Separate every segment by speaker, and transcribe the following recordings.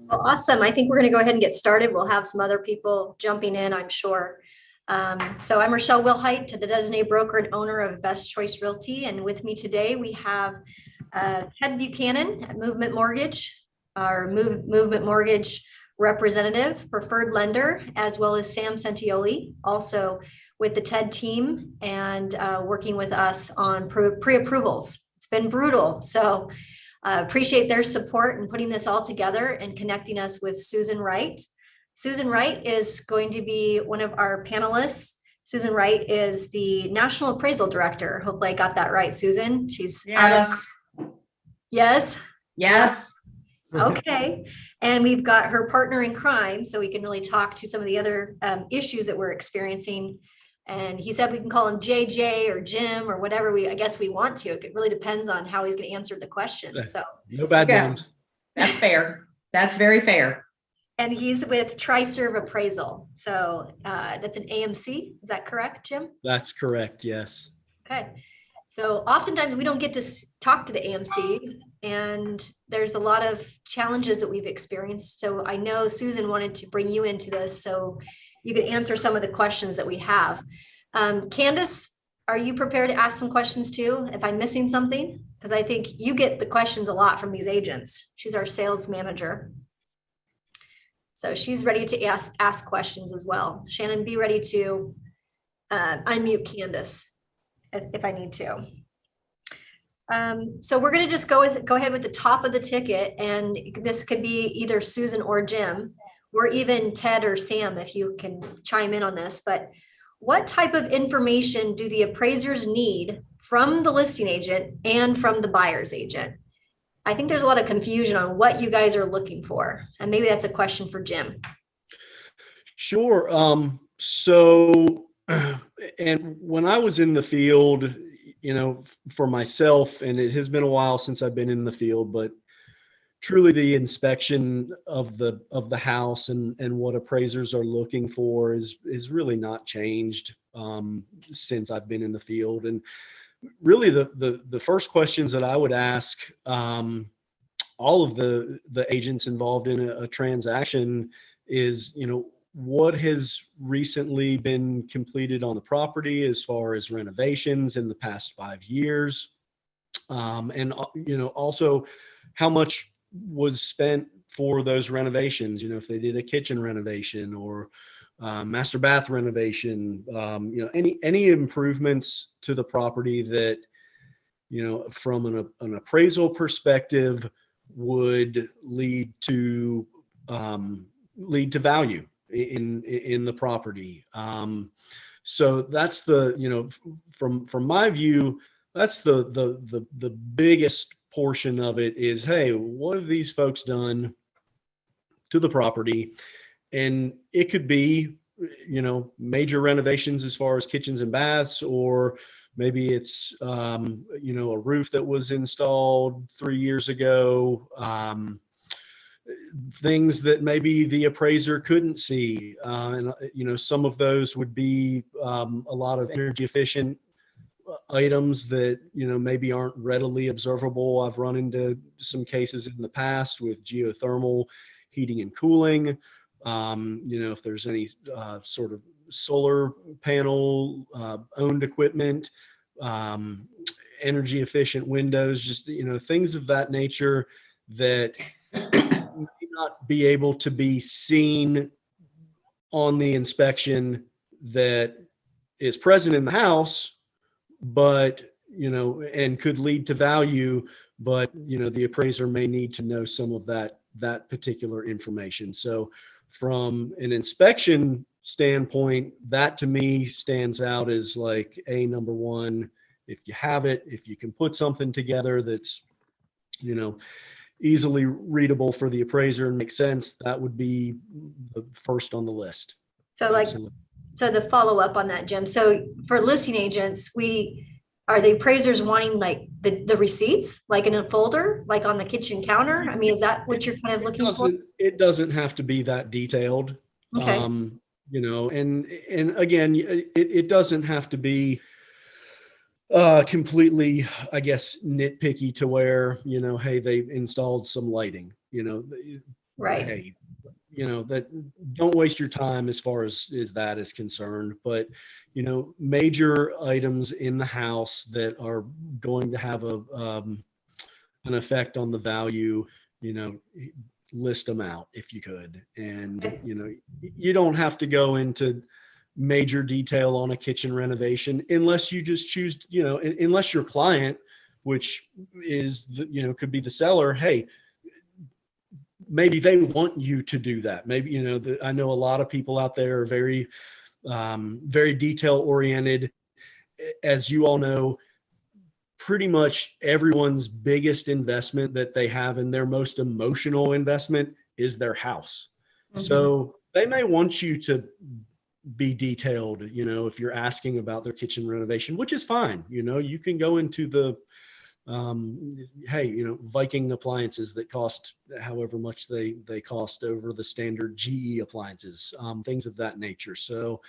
Speaker 1: Well, awesome. I think we're going to go ahead and get started. We'll have some other people jumping in, I'm sure. So I'm Rochelle Wilhite, the designated broker and owner of Best Choice Realty. And with me today, we have Ted Buchanan at Movement Mortgage, our Movement Mortgage representative, preferred lender, as well as Sam Sentioli, also with the TED team and working with us on pre-approvals. It's been brutal. So appreciate their support in putting this all together and connecting us with Susan Wright. Susan Wright is going to be one of our panelists. Susan Wright is the National Appraisal Director. Hopefully I got that right, Susan. She's
Speaker 2: Yes.
Speaker 1: Yes?
Speaker 2: Yes.
Speaker 1: Okay. And we've got her partner in crime, so we can really talk to some of the other issues that we're experiencing. And he said we can call him JJ or Jim or whatever I guess we want to. It really depends on how he's going to answer the questions. So
Speaker 3: no bad names.
Speaker 2: That's fair. That's very fair.
Speaker 1: And he's with Triserve Appraisal. So that's an AMC. Is that correct, Jim?
Speaker 3: That's correct. Yes.
Speaker 1: Okay. So oftentimes we don't get to talk to the AMCs, and there's a lot of challenges that we've experienced. So I know Susan wanted to bring you into this so you could answer some of the questions that we have. Candace, are you prepared to ask some questions too, if I'm missing something? Because I think you get the questions a lot from these agents. She's our sales manager. So she's ready to ask questions as well. Shannon, be ready to unmute Candace if I need to. So we're gonna just go ahead with the top of the ticket, and this could be either Susan or Jim, or even Ted or Sam, if you can chime in on this. But what type of information do the appraisers need from the listing agent and from the buyer's agent? I think there's a lot of confusion on what you guys are looking for. And maybe that's a question for Jim.
Speaker 3: Sure. So, and when I was in the field, for myself, and it has been a while since I've been in the field, but truly the inspection of the house and what appraisers are looking for is really not changed since I've been in the field. And really the first questions that I would ask all of the agents involved in a transaction is, what has recently been completed on the property as far as renovations in the past 5 years, and also how much was spent for those renovations. If they did a kitchen renovation or master bath renovation, any improvements to the property that, from an appraisal perspective would lead to value in the property. So that's from my view, that's the biggest portion of it is, hey, what have these folks done to the property? And it could be, major renovations as far as kitchens and baths, or maybe it's, a roof that was installed 3 years ago, things that maybe the appraiser couldn't see. And, some of those would be a lot of energy efficient items that, maybe aren't readily observable. I've run into some cases in the past with geothermal heating and cooling. If there's any sort of solar panel owned equipment, energy efficient windows, just, things of that nature that may not be able to be seen on the inspection that is present in the house, but, and could lead to value, but, the appraiser may need to know some of that particular information. So from an inspection standpoint, that to me stands out as like number one. If you have it, if you can put something together that's, easily readable for the appraiser and makes sense, that would be the first on the list.
Speaker 1: So so the follow up on that, Jim. So for listing agents, are the appraisers wanting like the receipts, like in a folder, like on the kitchen counter? I mean, is that what you're kind of looking for?
Speaker 3: It doesn't have to be that detailed.
Speaker 1: Okay.
Speaker 3: And again, it doesn't have to be completely, I guess, nitpicky to where, hey, they installed some lighting.
Speaker 1: Right.
Speaker 3: hey, that don't waste your time as far as that is concerned. But, major items in the house that are going to have an effect on the value, list them out if you could. And, you don't have to go into major detail on a kitchen renovation unless you just choose, unless your client, which is, could be the seller, hey, maybe they want you to do that. Maybe, I know a lot of people out there are very, very detail oriented. As you all know, pretty much everyone's biggest investment that they have and their most emotional investment is their house.
Speaker 1: Mhm.
Speaker 3: So they may want you to be detailed, if you're asking about their kitchen renovation, which is fine. You can go into the, hey, Viking appliances that cost however much they cost over the standard GE appliances, things of that nature. So,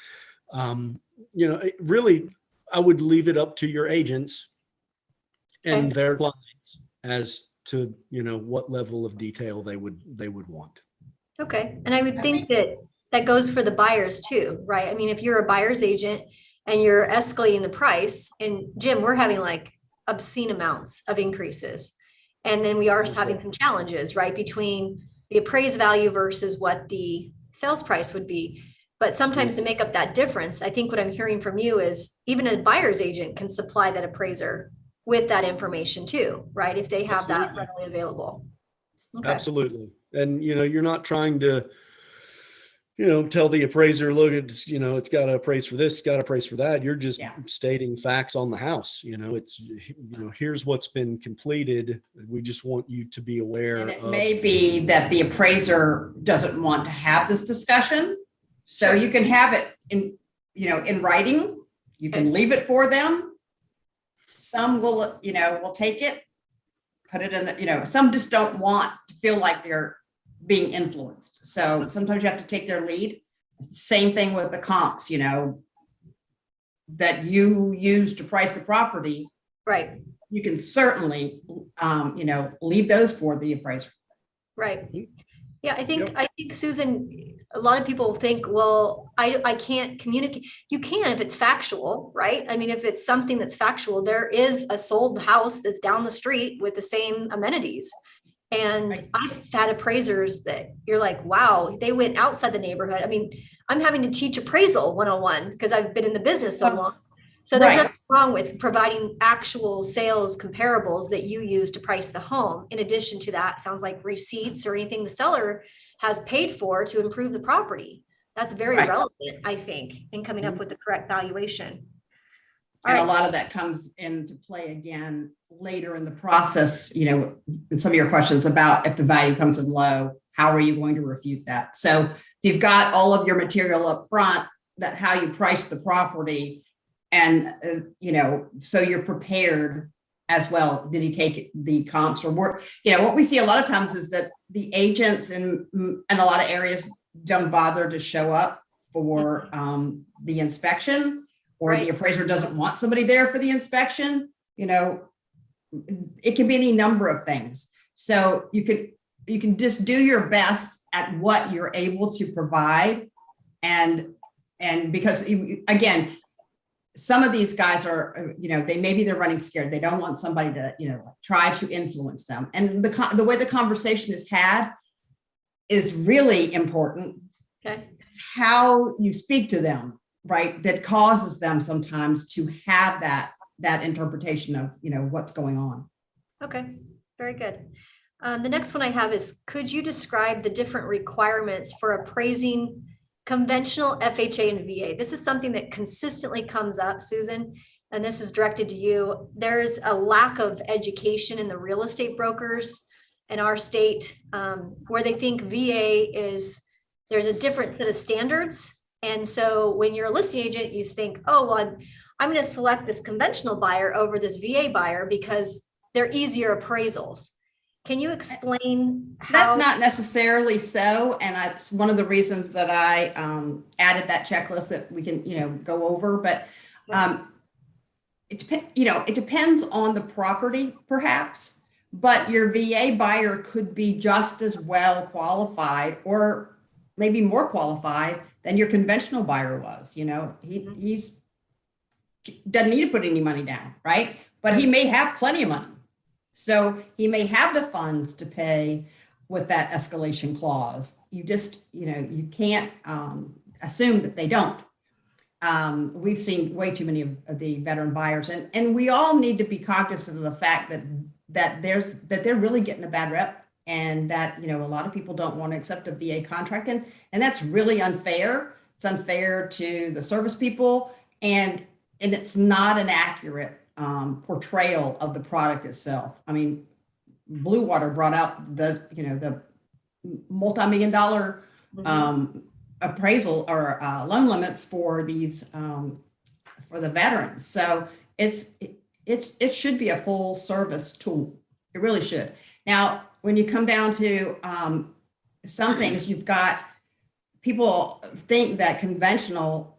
Speaker 3: really, I would leave it up to your agents and their clients as to, what level of detail they would want.
Speaker 1: Okay. And I would think that goes for the buyers too, right? I mean, if you're a buyer's agent and you're escalating the price, and Jim, we're having like obscene amounts of increases. And then we are having some challenges, right? Between the appraised value versus what the sales price would be. But sometimes to make up that difference, I think what I'm hearing from you is even a buyer's agent can supply that appraiser with that information too, right? If they have that readily available. Okay.
Speaker 3: Absolutely. And, you're not trying to, tell the appraiser, look, it's got to appraise for this, got to appraise for that. You're just stating facts on the house. It's, here's what's been completed. We just want you to be aware.
Speaker 2: And it may be that the appraiser doesn't want to have this discussion. So you can have it in writing. You can leave it for them. Some will take it, put it in the, some just don't want to feel like they're being influenced. So sometimes you have to take their lead. Same thing with the comps, that you use to price the property.
Speaker 1: Right.
Speaker 2: You can certainly, leave those for the appraiser.
Speaker 1: Right. Yeah, I think Susan, a lot of people think, well, I can't communicate. You can if it's factual, right? I mean, if it's something that's factual, there is a sold house that's down the street with the same amenities. And I've had appraisers that you're like, wow, they went outside the neighborhood. I mean, I'm having to teach appraisal 101 because I've been in the business so long. So there's nothing wrong with providing actual sales comparables that you use to price the home. In addition to that, sounds like receipts or anything the seller has paid for to improve the property. That's very relevant, I think, in coming up with the correct valuation.
Speaker 2: And a lot of that comes into play again later in the process, in some of your questions about if the value comes in low, how are you going to refute that? So if you've got all of your material up front, that how you price the property, and, so you're prepared as well. Did he take the comps or work? What we see a lot of times is that the agents in a lot of areas don't bother to show up for the inspection, or the appraiser doesn't want somebody there for the inspection. It can be any number of things. So you can just do your best at what you're able to provide. And because again, some of these guys are, they're running scared. They don't want somebody to, try to influence them. And the way the conversation is had is really important.
Speaker 1: Okay.
Speaker 2: It's how you speak to them, right? That causes them sometimes to have that interpretation of, what's going on.
Speaker 1: Okay, very good. The next one I have is, could you describe the different requirements for appraising conventional FHA and VA? This is something that consistently comes up, Susan, and this is directed to you. There's a lack of education in the real estate brokers in our state, where they think there's a different set of standards. And so when you're a listing agent, you think, oh, well, I'm going to select this conventional buyer over this VA buyer because they're easier appraisals. Can you explain how?
Speaker 2: That's not necessarily so. And it's one of the reasons that I added that checklist that we can, go over. But it depends on the property, perhaps. but your VA buyer could be just as well qualified or maybe more qualified than your conventional buyer was. You know, he's doesn't need to put any money down, right? But he may have plenty of money. So he may have the funds to pay with that escalation clause. You just, you know, you can't assume that they don't. We've seen way too many of the veteran buyers, and we all need to be cognizant of the fact that they're really getting a bad rep, and that, you know, a lot of people don't want to accept a VA contract, and that's really unfair. It's unfair to the service people, and it's not an accurate portrayal of the product itself. I mean, Blue Water brought out the multi-million-dollar appraisal or loan limits for these for the veterans. So it should be a full service tool. It really should. Now, when you come down to some things, you've got people think that conventional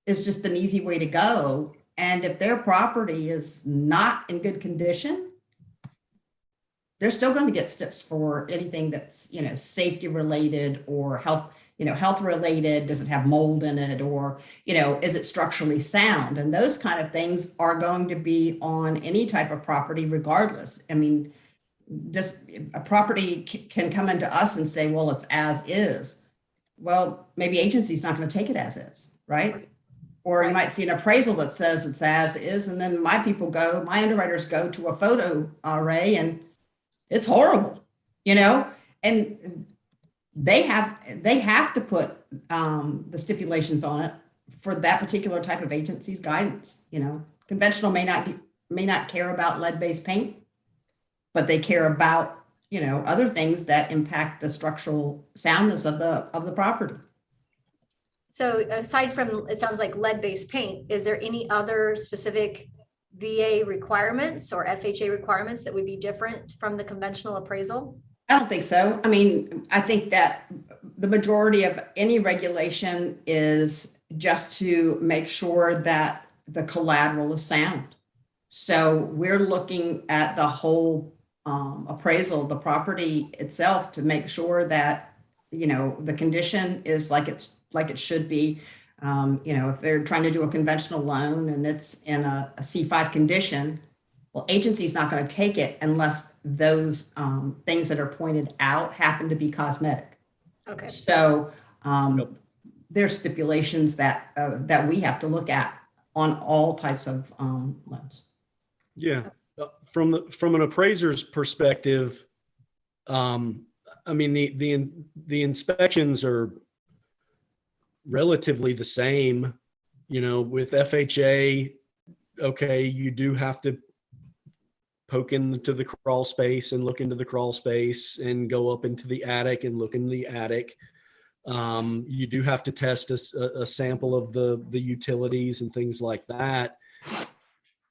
Speaker 2: is just an easy way to go. And if their property is not in good condition, they're still going to get steps for anything that's, you know, safety related or health related. Does it have mold in it, or, you know, is it structurally sound? And those kind of things are going to be on any type of property regardless. I mean, just a property can come into us and say, well, it's as is. Well, maybe agency's not going to take it as is, right? Or you might see an appraisal that says it's as is, and then my underwriters go to a photo array and it's horrible, you know, and they have to put the stipulations on it for that particular type of agency's guidance. You know, conventional may not care about lead-based paint, but they care about, you know, other things that impact the structural soundness of the property.
Speaker 1: So aside from, it sounds like lead-based paint, is there any other specific VA requirements or FHA requirements that would be different from the conventional appraisal?
Speaker 2: I don't think so. I mean, I think that the majority of any regulation is just to make sure that the collateral is sound. So we're looking at the whole appraisal, the property itself, to make sure that, you know, the condition is like it should be. You know, if they're trying to do a conventional loan and it's in a C5 condition, well, agency's not going to take it unless those things that are pointed out happen to be cosmetic.
Speaker 1: Okay.
Speaker 2: So there's stipulations that we have to look at on all types of loans.
Speaker 3: Yeah, from an appraiser's perspective, I mean the inspections are relatively the same. You know, with FHA, okay, you do have to poke into the crawl space and look into the crawl space and go up into the attic and look in the attic. You do have to test a sample of the utilities and things like that.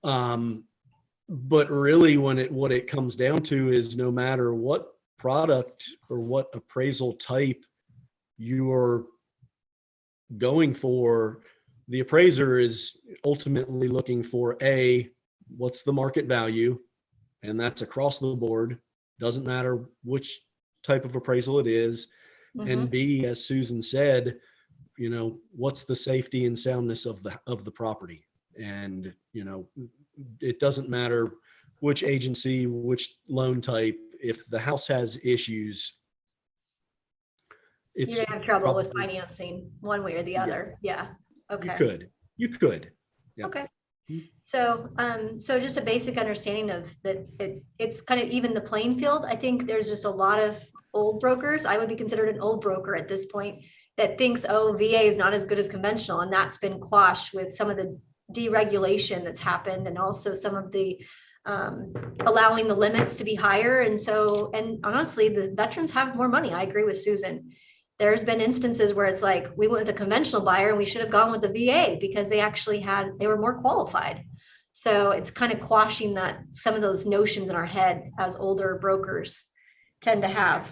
Speaker 3: But really what it comes down to is no matter what product or what appraisal type you are going for, the appraiser is ultimately looking for what's the market value, and that's across the board, doesn't matter which type of appraisal it is. And B, as Susan said, you know, what's the safety and soundness of the property? And, you know, it doesn't matter which agency, which loan type, if the house has issues,
Speaker 1: You're gonna have trouble with financing one way or the other. Yeah. Okay.
Speaker 3: You could. Yeah.
Speaker 1: Okay. So, so just a basic understanding of that, it's kind of even the playing field. I think there's just a lot of old brokers. I would be considered an old broker at this point that thinks, oh, VA is not as good as conventional, and that's been quashed with some of the deregulation that's happened, and also some of the allowing the limits to be higher. And so, and honestly, the veterans have more money. I agree with Susan. There's been instances where it's like, we went with a conventional buyer and we should have gone with the VA because they were more qualified. So it's kind of quashing some of those notions in our head as older brokers tend to have.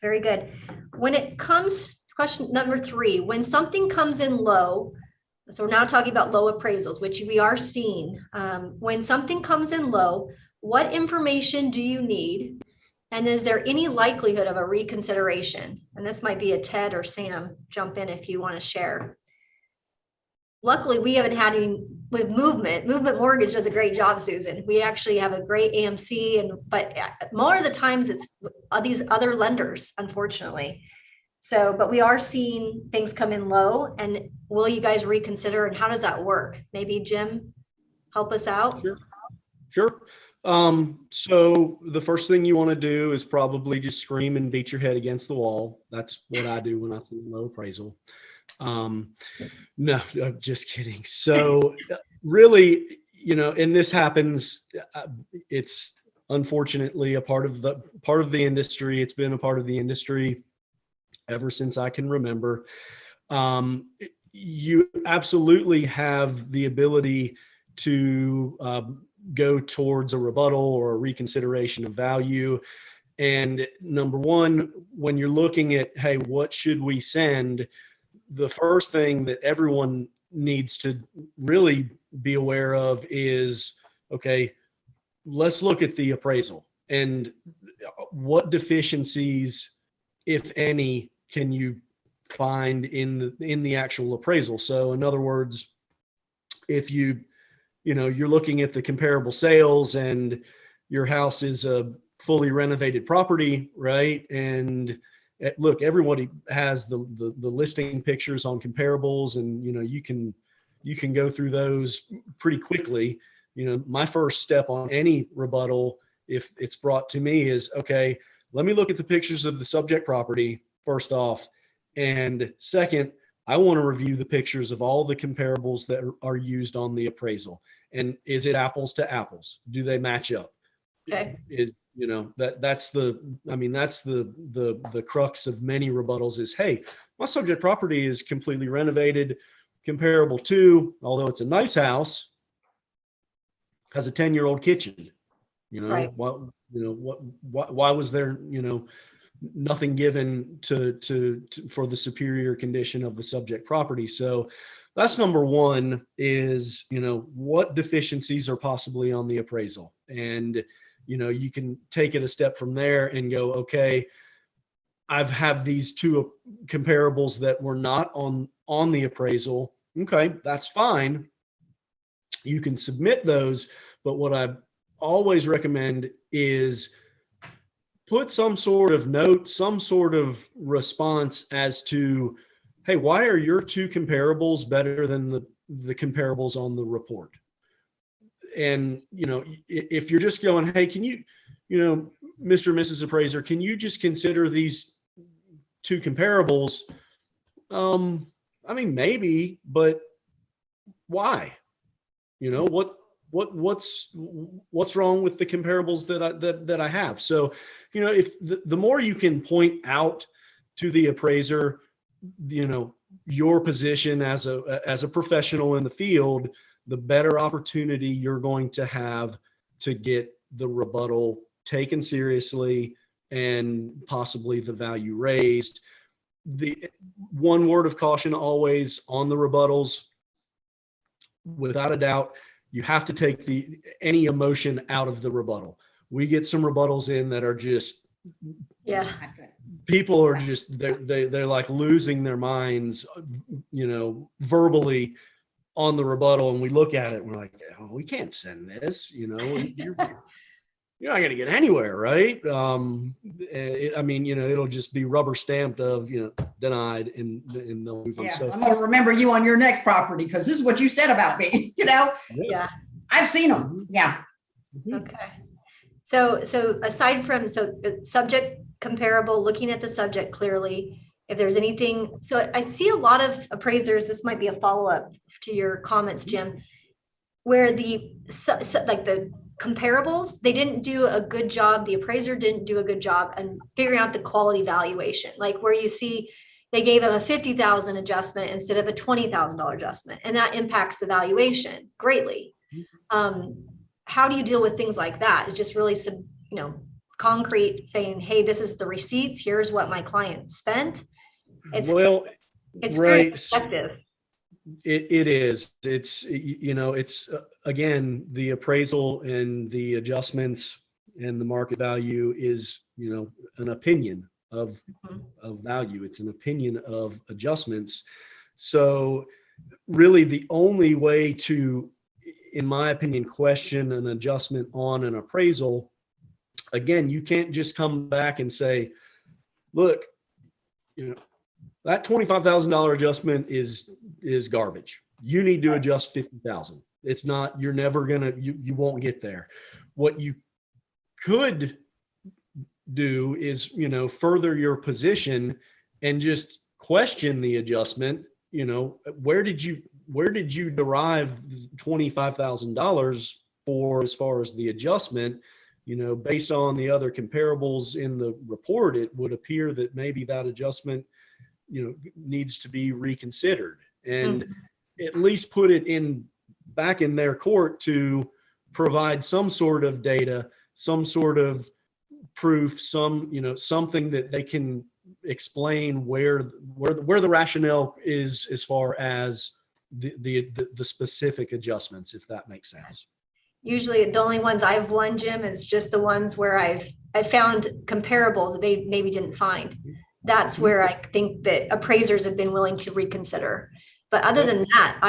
Speaker 1: Very good. When it comes, question number 3, when something comes in low, so we're now talking about low appraisals, which we are seeing. When something comes in low, what information do you need? And is there any likelihood of a reconsideration? And this might be a Ted or Sam, jump in if you want to share. Luckily, we haven't had any with Movement. Movement Mortgage does a great job, Susan. We actually have a great AMC, but more of the times it's these other lenders, unfortunately. So, but we are seeing things come in low. And will you guys reconsider? And how does that work? Maybe Jim, help us out.
Speaker 3: Sure. So the first thing you want to do is probably just scream and beat your head against the wall. That's what I do when I see low appraisal. No, I'm just kidding. So really, and this happens, it's unfortunately a part of the industry. It's been a part of the industry ever since I can remember. You absolutely have the ability to go towards a rebuttal or a reconsideration of value. And number one, when you're looking at, hey, what should we send? The first thing that everyone needs to really be aware of is, okay, let's look at the appraisal and what deficiencies, if any, can you find in the actual appraisal. So in other words, if you're looking at the comparable sales and your house is a fully renovated property, right? And look, everybody has the listing pictures on comparables, and you can go through those pretty quickly. My first step on any rebuttal, if it's brought to me, is, okay, let me look at the pictures of the subject property first off, and second, I want to review the pictures of all the comparables that are used on the appraisal. And is it apples to apples? Do they match up?
Speaker 1: Okay.
Speaker 3: That's the crux of many rebuttals is, hey, my subject property is completely renovated, comparable to, although it's a nice house, has a 10-year-old kitchen.
Speaker 1: Right.
Speaker 3: Why was there, nothing given to for the superior condition of the subject property? So that's number one, is, what deficiencies are possibly on the appraisal. And, you can take it a step from there and go, okay, I've have these two comparables that were not on the appraisal. Okay, that's fine. You can submit those. But what I always recommend is put some sort of note, some sort of response as to, hey, why are your two comparables better than the comparables on the report? And, if you're just going, hey, can you, Mr. and Mrs. Appraiser, can you just consider these two comparables? Maybe, but why? What's wrong with the comparables that I have? So, if the more you can point out to the appraiser, your position as a professional in the field, the better opportunity you're going to have to get the rebuttal taken seriously and possibly the value raised. The one word of caution always on the rebuttals, without a doubt, you have to take any emotion out of the rebuttal. We get some rebuttals in that are just, people are just, they're like losing their minds, verbally on the rebuttal. And we look at it and we're like, oh, we can't send this, you're not going to get anywhere, right? It'll just be rubber stamped of, denied, and they'll move on.
Speaker 2: Yeah,
Speaker 3: So,
Speaker 2: I'm going to remember you on your next property because this is what you said about me,
Speaker 1: Yeah.
Speaker 2: I've seen them. Yeah.
Speaker 1: Okay. So aside from, subject comparable, looking at the subject clearly, if there's anything, so I see a lot of appraisers, this might be a follow-up to your comments, Jim, where the comparables, they didn't do a good job. The appraiser didn't do a good job in figuring out the quality valuation, like where you see they gave them a $50,000 adjustment instead of a $20,000 adjustment, and that impacts the valuation greatly. How do you deal with things like that? It's just really concrete, saying, hey, this is the receipts, here's what my client spent. It's
Speaker 3: right.
Speaker 1: very effective.
Speaker 3: It is. It's, it's again, the appraisal and the adjustments and the market value is, an opinion of value. It's an opinion of adjustments. So really the only way to, in my opinion, question an adjustment on an appraisal, again, you can't just come back and say, look, that $25,000 adjustment is garbage. You need to adjust 50,000. It's not, you're never gonna, you won't get there. What you could do is, further your position and just question the adjustment. Where did you derive $25,000 for as far as the adjustment? Based on the other comparables in the report, it would appear that maybe that adjustment, needs to be reconsidered, and at least put it back in their court to provide some sort of data, some sort of proof, something that they can explain where the rationale is as far as the specific adjustments, if that makes sense.
Speaker 1: Usually the only ones I've won, Jim, is just the ones where I found comparables that they maybe didn't find. That's where I think that appraisers have been willing to reconsider. But other than that,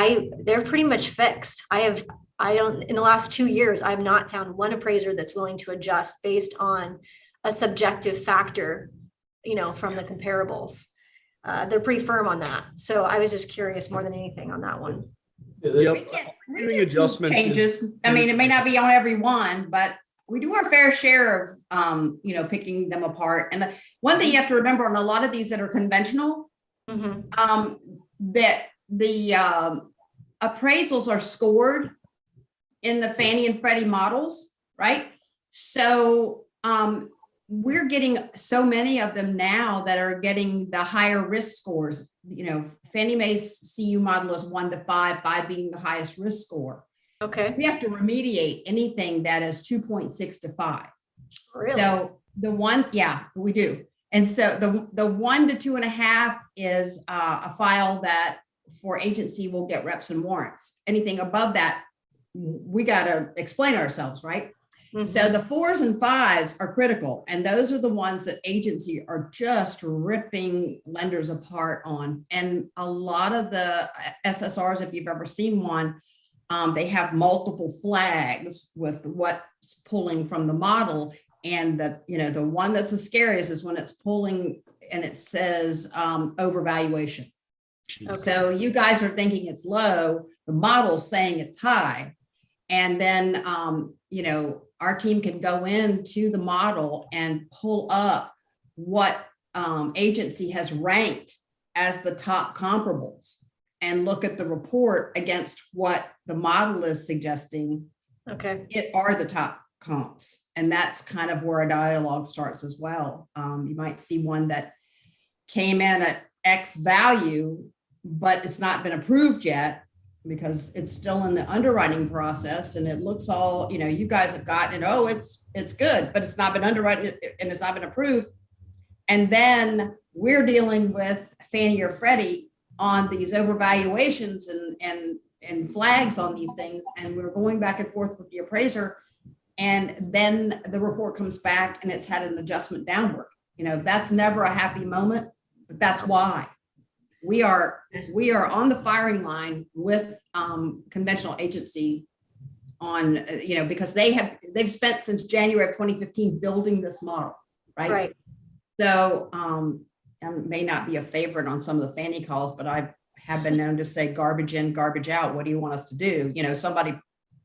Speaker 1: they're pretty much fixed. In the last 2 years, I've not found one appraiser that's willing to adjust based on a subjective factor, from the comparables. They're pretty firm on that. So I was just curious more than anything on that one.
Speaker 3: Yep.
Speaker 2: Doing adjustments changes. I mean, it may not be on every one, but we do our fair share of, picking them apart. And the one thing you have to remember on a lot of these that are conventional, that the appraisals are scored in the Fannie and Freddie models, right? So we're getting so many of them now that are getting the higher risk scores. Fannie Mae's CU model is 1 to 5, 5 being the highest risk score.
Speaker 1: Okay.
Speaker 2: We have to remediate anything that is 2.6 to 5.
Speaker 1: Really?
Speaker 2: So the one, yeah, we do. And so the 1 to 2.5 is a file that for agency will get reps and warrants. Anything above that, we got to explain ourselves, right? So the 4s and 5s are critical. And those are the ones that agency are just ripping lenders apart on. And a lot of the SSRs, if you've ever seen one, they have multiple flags with what's pulling from the model. And the one that's the scariest is when it's pulling and it says overvaluation. Okay. So you guys are thinking it's low, the model's saying it's high. And then, our team can go into the model and pull up what agency has ranked as the top comparables and look at the report against what the model is suggesting.
Speaker 1: Okay.
Speaker 2: It are the top comps. And that's kind of where a dialogue starts as well. You might see one that came in at X value, but it's not been approved yet because it's still in the underwriting process, and it looks all, you guys have gotten it, oh, it's good, but it's not been underwritten and it's not been approved. And then we're dealing with Fannie or Freddie on these overvaluations and flags on these things, and we're going back and forth with the appraiser, and then the report comes back and it's had an adjustment downward. That's never a happy moment, but that's why we are on the firing line with conventional agency on, because they've spent since January of 2015 building this model, right? Right. So I may not be a favorite on some of the Fannie calls, but I have been known to say garbage in, garbage out. What do you want us to do? Somebody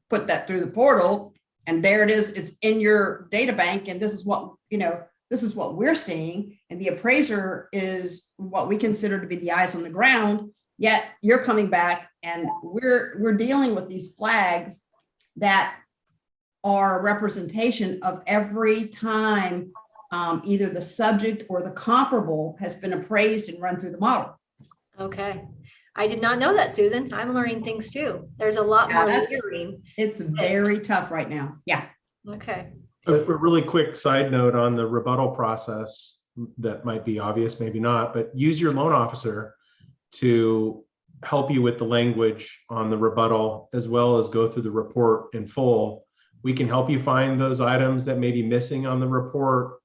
Speaker 2: put that through the portal and there it is. It's in your data bank. And this is what, this is what we're seeing. And the appraiser is what we consider to be the eyes on the ground. Yet you're coming back and we're dealing with these flags that are a representation of every time either the subject or the comparable has been appraised and run through the model.
Speaker 1: Okay. I did not know that, Susan. I'm learning things too. There's a lot more layering.
Speaker 2: It's very tough right now. Yeah.
Speaker 1: Okay.
Speaker 4: A really quick side note on the rebuttal process that might be obvious, maybe not, but use your loan officer to help you with the language on the rebuttal, as well as go through the report in full. We can help you find those items that may be missing on the report.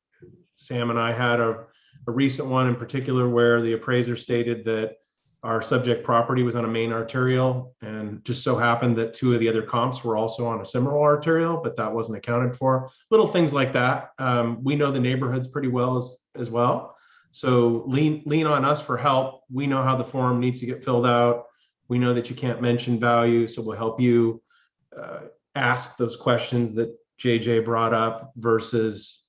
Speaker 4: Sam and I had a recent one in particular where the appraiser stated that our subject property was on a main arterial, and just so happened that two of the other comps were also on a similar arterial, but that wasn't accounted for. Little things like that. We know the neighborhoods pretty well as well. So lean on us for help. We know how the form needs to get filled out. We know that you can't mention value, so we'll help you ask those questions that JJ brought up versus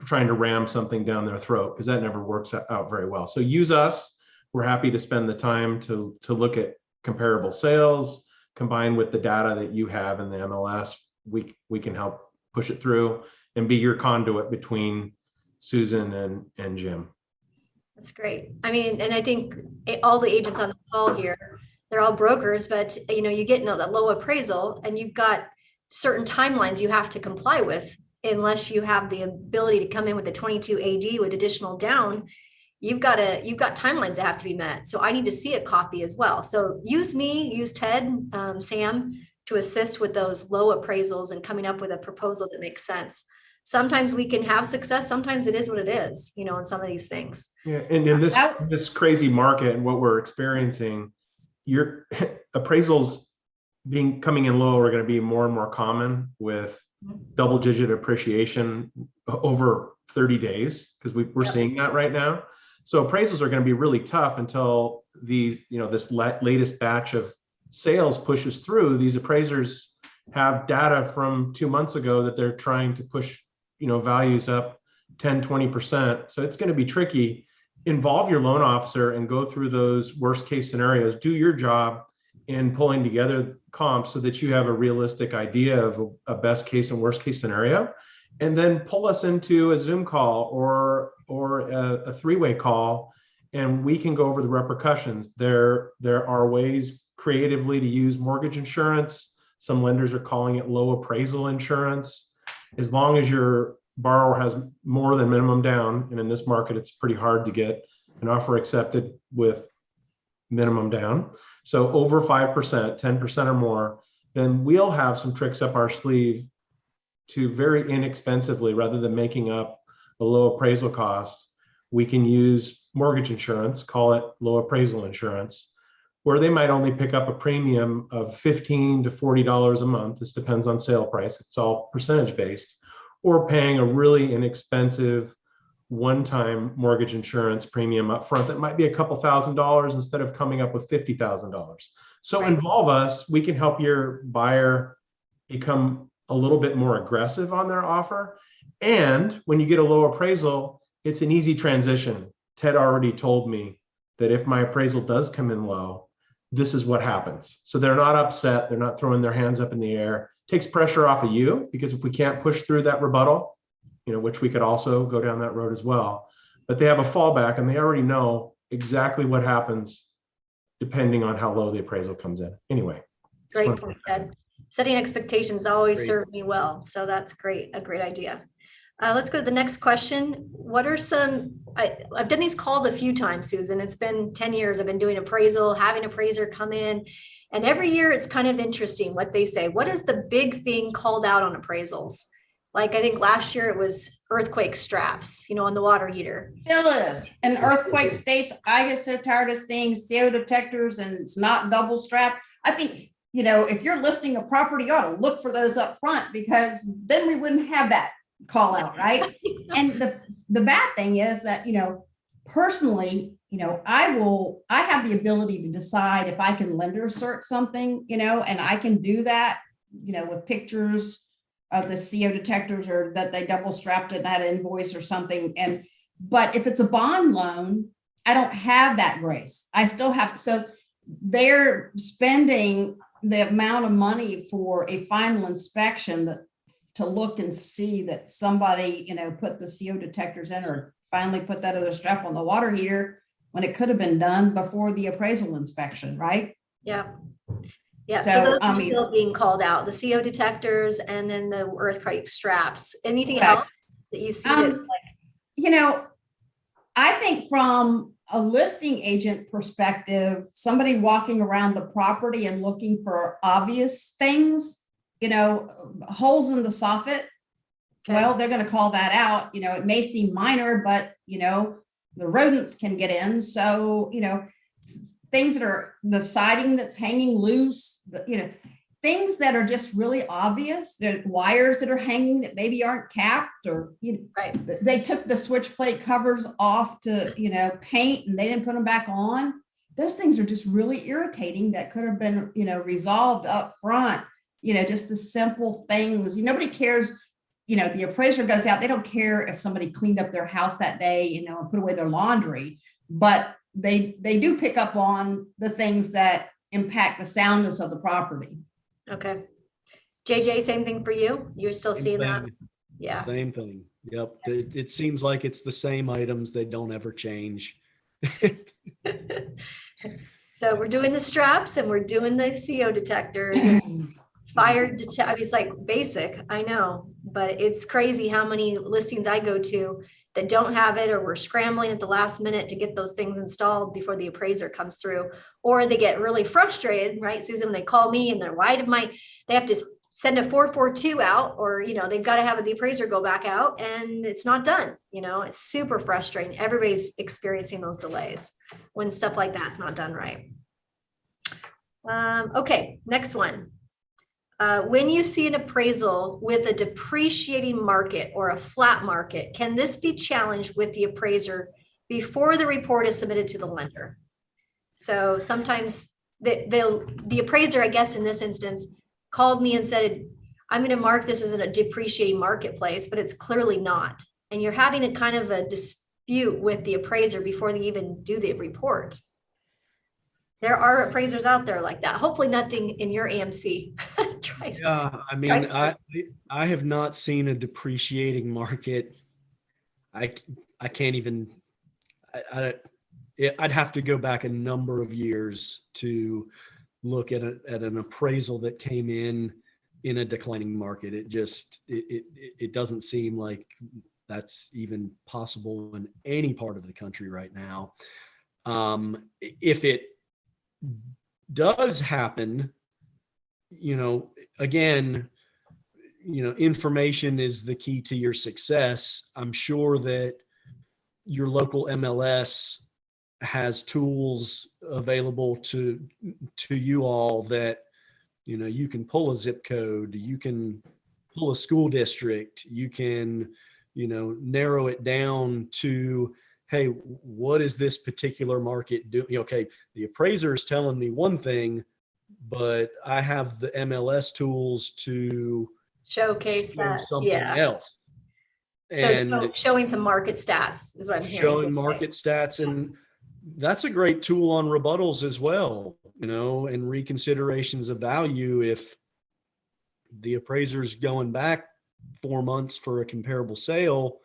Speaker 4: trying to ram something down their throat, because that never works out very well. So use us. We're happy to spend the time to look at comparable sales combined with the data that you have in the MLS. We can help push it through and be your conduit between Susan and Jim.
Speaker 1: That's great. I mean, and I think all the agents on the call here, they're all brokers, but you get a low appraisal and you've got certain timelines you have to comply with. Unless you have the ability to come in with a 22 AD with additional down, you've got timelines that have to be met. So I need to see a copy as well. So use me, use Ted, Sam to assist with those low appraisals and coming up with a proposal that makes sense. Sometimes we can have success. Sometimes it is what it is, in some of these things.
Speaker 4: Yeah, and in this crazy market and what we're experiencing, your appraisals coming in low are going to be more and more common with double-digit appreciation over 30 days, because we're seeing that right now. So appraisals are going to be really tough until these, this latest batch of sales pushes through. These appraisers have data from 2 months ago that they're trying to push, values up 10, 20%. So it's going to be tricky. Involve your loan officer and go through those worst case scenarios. Do your job in pulling together comps so that you have a realistic idea of a best case and worst case scenario, and then pull us into a Zoom call or a three-way call, and we can go over the repercussions. There are ways creatively to use mortgage insurance. Some lenders are calling it low appraisal insurance. As long as your borrower has more than minimum down, and in this market, it's pretty hard to get an offer accepted with minimum down. So over 5%, 10% or more, then we'll have some tricks up our sleeve to very inexpensively, rather than making up a low appraisal cost, we can use mortgage insurance, call it low appraisal insurance, where they might only pick up a premium of $15 to $40 a month. This depends on sale price. It's all percentage based, or paying a really inexpensive one-time mortgage insurance premium up front that might be a couple $1,000 instead of coming up with $50,000. So
Speaker 1: Right.
Speaker 4: Involve us. We can help your buyer become a little bit more aggressive on their offer. And when you get a low appraisal, it's an easy transition. Ted already told me that if my appraisal does come in low, this is what happens. So they're not upset. They're not throwing their hands up in the air. Takes pressure off of you, because if we can't push through that rebuttal, which we could also go down that road as well, but they have a fallback and they already know exactly what happens depending on how low the appraisal comes in. Anyway.
Speaker 1: Great point, Ted. Setting expectations always
Speaker 3: Great.
Speaker 1: served me well. So that's great. A great idea. Let's go to the next question. What are I've done these calls a few times, Susan. It's been 10 years. I've been doing appraisal, having appraiser come in, and every year it's kind of interesting what they say. What is the big thing called out on appraisals? Like, I think last year it was earthquake straps, on the water heater.
Speaker 2: Still is. In earthquake states, I get so tired of seeing CO detectors and it's not double strap. I think, if you're listing a property, you ought to look for those up front, because then we wouldn't have that call out, right? And the bad thing is that, personally, I have the ability to decide if I can lender cert something, and I can do that, with pictures of the CO detectors, or that they double strapped it, that invoice or something. But if it's a bond loan, I don't have that grace. I still have, so they're spending the amount of money for a final inspection to look and see that somebody, put the CO detectors in, or finally put that other strap on the water heater, when it could have been done before the appraisal inspection, right?
Speaker 1: Yeah. Yeah,
Speaker 2: So,
Speaker 1: so those
Speaker 2: I
Speaker 1: are
Speaker 2: mean-
Speaker 1: still being called out, the CO detectors and then the earthquake straps. Anything
Speaker 2: Correct.
Speaker 1: else that you see that's like,
Speaker 2: I think from a listing agent perspective, somebody walking around the property and looking for obvious things, holes in the soffit, well, they're going to call that out. It may seem minor, but, the rodents can get in. So, things that are the siding that's hanging loose, things that are just really obvious. The wires that are hanging that maybe aren't capped, or
Speaker 1: Right.
Speaker 2: they took the switch plate covers off to paint and they didn't put them back on. Those things are just really irritating that could have been resolved up front. Just the simple things. Nobody cares. The appraiser goes out, they don't care if somebody cleaned up their house that day, and put away their laundry, but they do pick up on the things that impact the soundness of the property.
Speaker 1: Okay. JJ, same thing for you? You're still seeing that? Yeah.
Speaker 3: Same thing. Yep. It seems like it's the same items. They don't ever change.
Speaker 1: So we're doing the straps and we're doing the CO detectors. And fire detect. I mean, it's like basic, I know, but it's crazy how many listings I go to that don't have it, or we're scrambling at the last minute to get those things installed before the appraiser comes through, or they get really frustrated, right, Susan, when they call me and they're, they have to send a 442 out, or, they've got to have the appraiser go back out and it's not done. It's super frustrating. Everybody's experiencing those delays when stuff like that's not done right. Okay, next one. When you see an appraisal with a depreciating market or a flat market, can this be challenged with the appraiser before the report is submitted to the lender? So sometimes the appraiser, I guess in this instance, called me and said, I'm going to mark this as a depreciating marketplace, but it's clearly not. And you're having a kind of a dispute with the appraiser before they even do the report. There are appraisers out there like that. Hopefully nothing in your AMC.
Speaker 3: Yeah, I mean, I have not seen a depreciating market. I can't even, I'd have to go back a number of years to look at an appraisal that came in a declining market. It doesn't seem like that's even possible in any part of the country right now. If it does happen, again, information is the key to your success. I'm sure that your local MLS has tools available to you all that, you can pull a zip code, you can pull a school district, you can, narrow it down to, hey, what is this particular market doing? Okay, the appraiser is telling me one thing, but I have the MLS tools to
Speaker 1: showcase that
Speaker 3: something else. And
Speaker 1: so showing some market stats is what I'm hearing.
Speaker 3: Showing market stats, and that's a great tool on rebuttals as well, and reconsiderations of value. If the appraiser's going back 4 months for a comparable sale,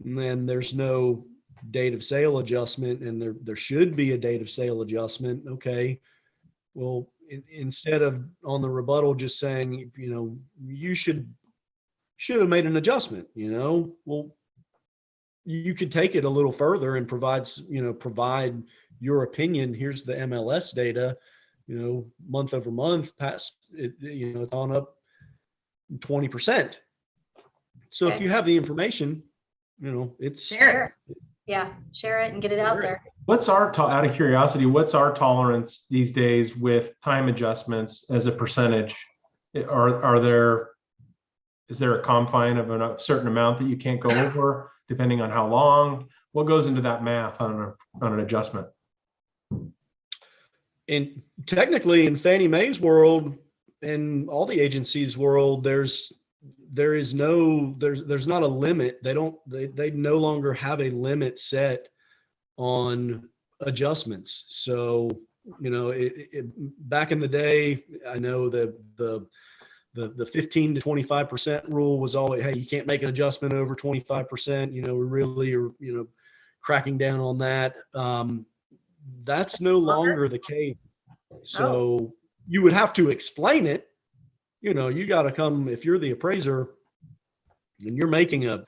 Speaker 3: and then there's no date of sale adjustment, and there should be a date of sale adjustment. Okay, well, instead of on the rebuttal just saying, you should have made an adjustment, well, you could take it a little further and provide your opinion. Here's the MLS data, month over month, past it, it's on up 20%. So
Speaker 1: Okay.
Speaker 3: if you have the information, it's
Speaker 1: share it. Yeah, share it and get it out there.
Speaker 4: What's out of curiosity, what's our tolerance these days with time adjustments as a percentage? Is there a confine of a certain amount that you can't go over depending on how long? What goes into that math on an adjustment?
Speaker 3: And technically in Fannie Mae's world and all the agencies' world, there's not a limit. They no longer have a limit set on adjustments. So, back in the day, I know the 15 to 25% rule was always, hey, you can't make an adjustment over 25%. We really are, cracking down on that. That's no longer the case. So you would have to explain it. You got to come, if you're the appraiser and you're making a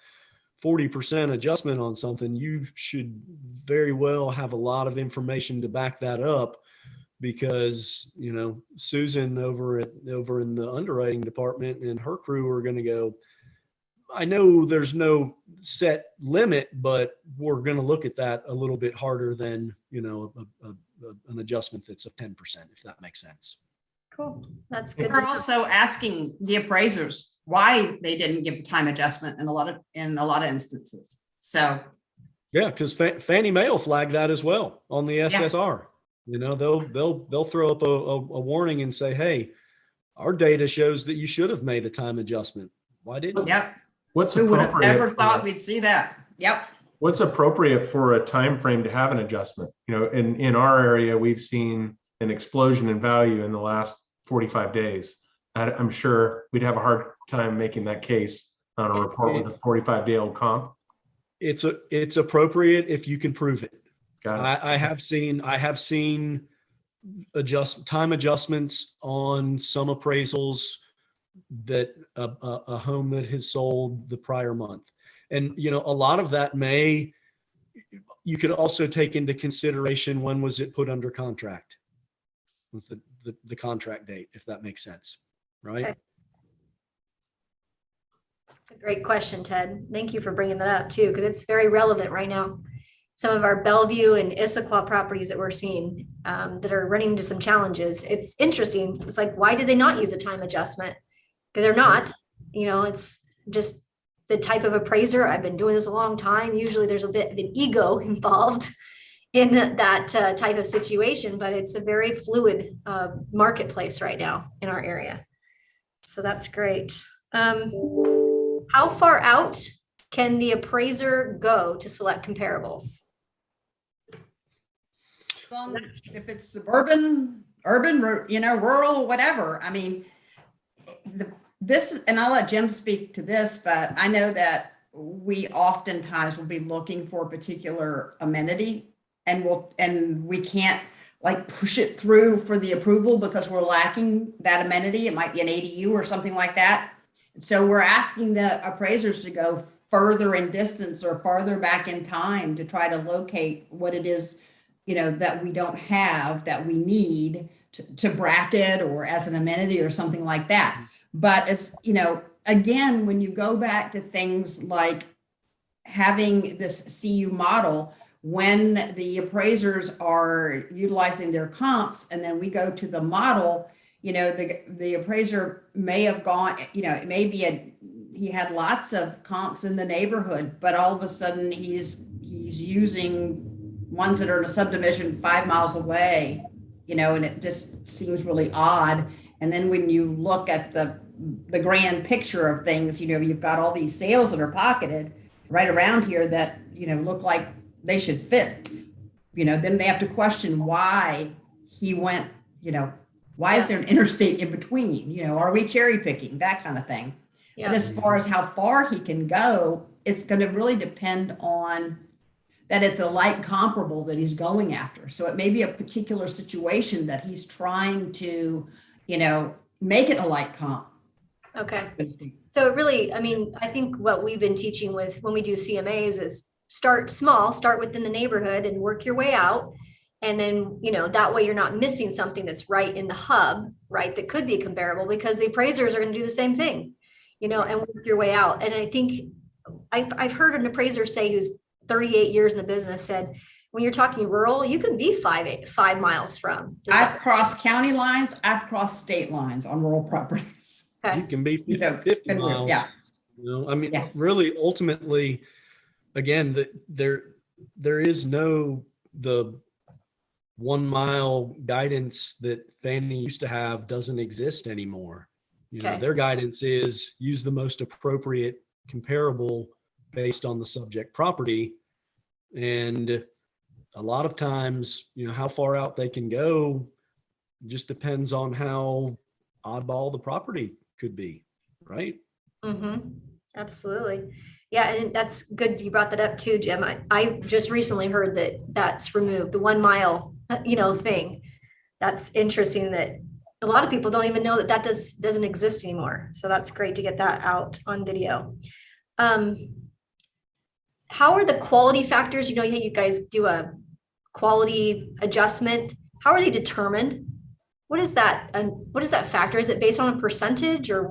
Speaker 3: 40% adjustment on something, you should very well have a lot of information to back that up, because, you know, Susan over in the underwriting department and her crew are going to go, I know there's no set limit, but we're going to look at that a little bit harder than, you know, an adjustment that's of 10%, if that makes sense.
Speaker 1: Cool. That's good.
Speaker 2: We're also asking the appraisers why they didn't give the time adjustment in a lot of instances. So
Speaker 3: Yeah, because Fannie Mae will flag that as well on the SSR. You know, they'll throw up a warning and say, hey, our data shows that you should have made a time adjustment. Why didn't you?
Speaker 2: yep.
Speaker 4: What's
Speaker 2: Who would have
Speaker 4: appropriate
Speaker 2: ever
Speaker 4: for-
Speaker 2: thought we'd see that? Yep.
Speaker 4: What's appropriate for a time frame to have an adjustment? You know, in our area, we've seen an explosion in value in the last 45 days. I'm sure we'd have a hard time making that case on a report with a 45-day-old comp.
Speaker 3: It's appropriate if you can prove it.
Speaker 4: Got it.
Speaker 3: I have seen time adjustments on some appraisals that a home that has sold the prior month. And, you know, a lot of that you could also take into consideration, when was it put under contract? What's the contract date, if that makes sense, right?
Speaker 1: Okay. It's a great question, Ted. Thank you for bringing that up too, because it's very relevant right now. Some of our Bellevue and Issaquah properties that we're seeing that are running into some challenges. It's interesting. It's like, why did they not use a time adjustment? Because they're not, you know, it's just the type of appraiser. I've been doing this a long time. Usually there's a bit of an ego involved in that type of situation, but it's a very fluid marketplace right now in our area. So that's great. How far out can the appraiser go to select comparables?
Speaker 2: If it's suburban, urban, you know, rural, whatever. I mean, and I'll let Jim speak to this, but I know that we oftentimes will be looking for a particular amenity, and we can't like push it through for the approval because we're lacking that amenity. It might be an ADU or something like that. So we're asking the appraisers to go further in distance or farther back in time to try to locate what it is, you know, that we don't have, that we need to bracket or as an amenity or something like that. But it's, you know, again, when you go back to things like having this CU model, when the appraisers are utilizing their comps and then we go to the model, you know, the appraiser may have gone, you know, it may be he had lots of comps in the neighborhood, but all of a sudden he's using ones that are in a subdivision 5 miles away, you know, and it just seems really odd. And then when you look at the grand picture of things, you know, you've got all these sales that are pocketed right around here that, you know, look like they should fit, you know, then they have to question why he went, you know, why is there an interstate in between? You know, are we cherry picking, that kind of thing? Yeah. But as far as how far he can go, it's going to really depend on that it's a like comparable that he's going after. So it may be a particular situation that he's trying to, you know, make it a like comp.
Speaker 1: Okay. So it really, I mean, I think what we've been teaching with when we do CMAs is start small, start within the neighborhood and work your way out. And then, you know, that way you're not missing something that's right in the hub, right? That could be comparable, because the appraisers are going to do the same thing, you know, and work your way out. And I think I've heard an appraiser say, who's 38 years in the business, said, when you're talking rural, you can be 5 miles from.
Speaker 2: I've crossed county lines. I've crossed state lines on rural properties.
Speaker 1: Okay.
Speaker 3: You can be 50,
Speaker 2: you know,
Speaker 3: 50 miles.
Speaker 2: Yeah.
Speaker 3: You know, I mean, really, ultimately, again, there is the 1 mile guidance that Fannie used to have doesn't exist anymore. You know, their guidance is use the most appropriate comparable based on the subject property. And a lot of times, you know, how far out they can go just depends on how oddball the property could be, right?
Speaker 1: Mm-hmm. Absolutely. Yeah, and that's good you brought that up too, Jim. I just recently heard that that's removed, the 1 mile, you know, thing. That's interesting that a lot of people don't even know that doesn't exist anymore. So that's great to get that out on video. how are the quality factors? You know, you guys do a quality adjustment. How are they determined? What is that? And what is that factor? Is it based on a percentage or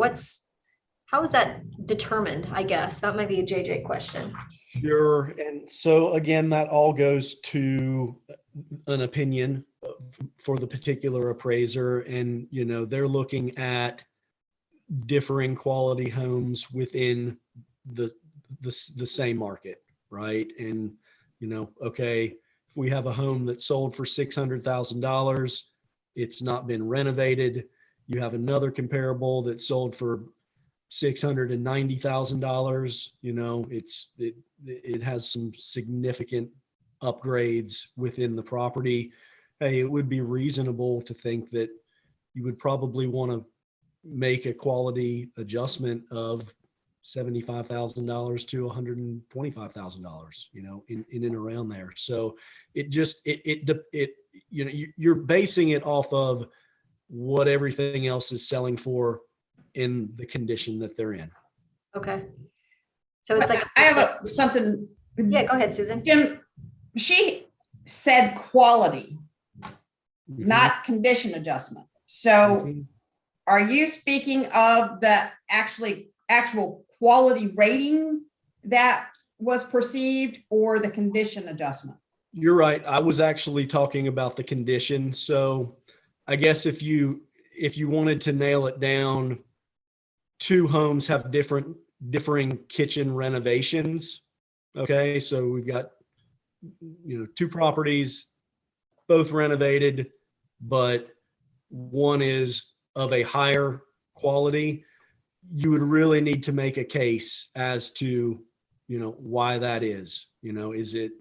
Speaker 1: how is that determined? I guess that might be a JJ question.
Speaker 3: Sure. And so again, that all goes to an opinion for the particular appraiser. And, you know, they're looking at differing quality homes within the same market, right? And, you know, okay, if we have a home that sold for $600,000, it's not been renovated. You have another comparable that sold for $690,000. You know, it has some significant upgrades within the property. Hey, it would be reasonable to think that you would probably want to make a quality adjustment of $75,000 to $125,000, you know, in and around there. So it you know, you're basing it off of what everything else is selling for in the condition that they're in.
Speaker 1: Okay. So it's like,
Speaker 2: I have something.
Speaker 1: yeah, go ahead, Susan.
Speaker 2: Jim, she said quality, not condition adjustment. So are you speaking of the actual quality rating that was perceived or the condition adjustment?
Speaker 3: You're right. I was actually talking about the condition. So I guess if you wanted to nail it down, two homes have differing kitchen renovations. Okay. So we've got, you know, two properties, both renovated, but one is of a higher quality. You would really need to make a case as to, you know, why that is. You know, is it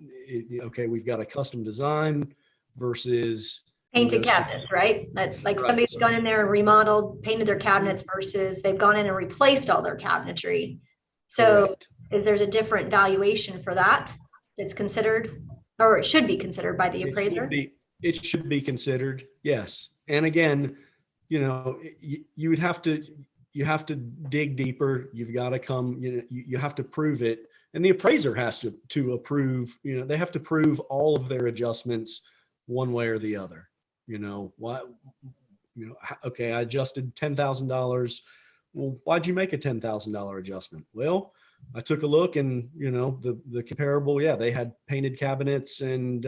Speaker 3: okay, we've got a custom design versus
Speaker 1: Painted cabinets, right? Like somebody's gone in there and remodeled, painted their cabinets versus they've gone in and replaced all their cabinetry. So if there's a different valuation for that, that's considered, or it should be considered by the appraiser.
Speaker 3: It should be considered, yes. And again, you know, you have to dig deeper. You've got to come, you know, you have to prove it. And the appraiser has to approve, you know, they have to prove all of their adjustments one way or the other. You know, why, you know, okay, I adjusted $10,000. Well, why'd you make a $10,000 adjustment? Well, I took a look and, you know, the comparable, yeah, they had painted cabinets and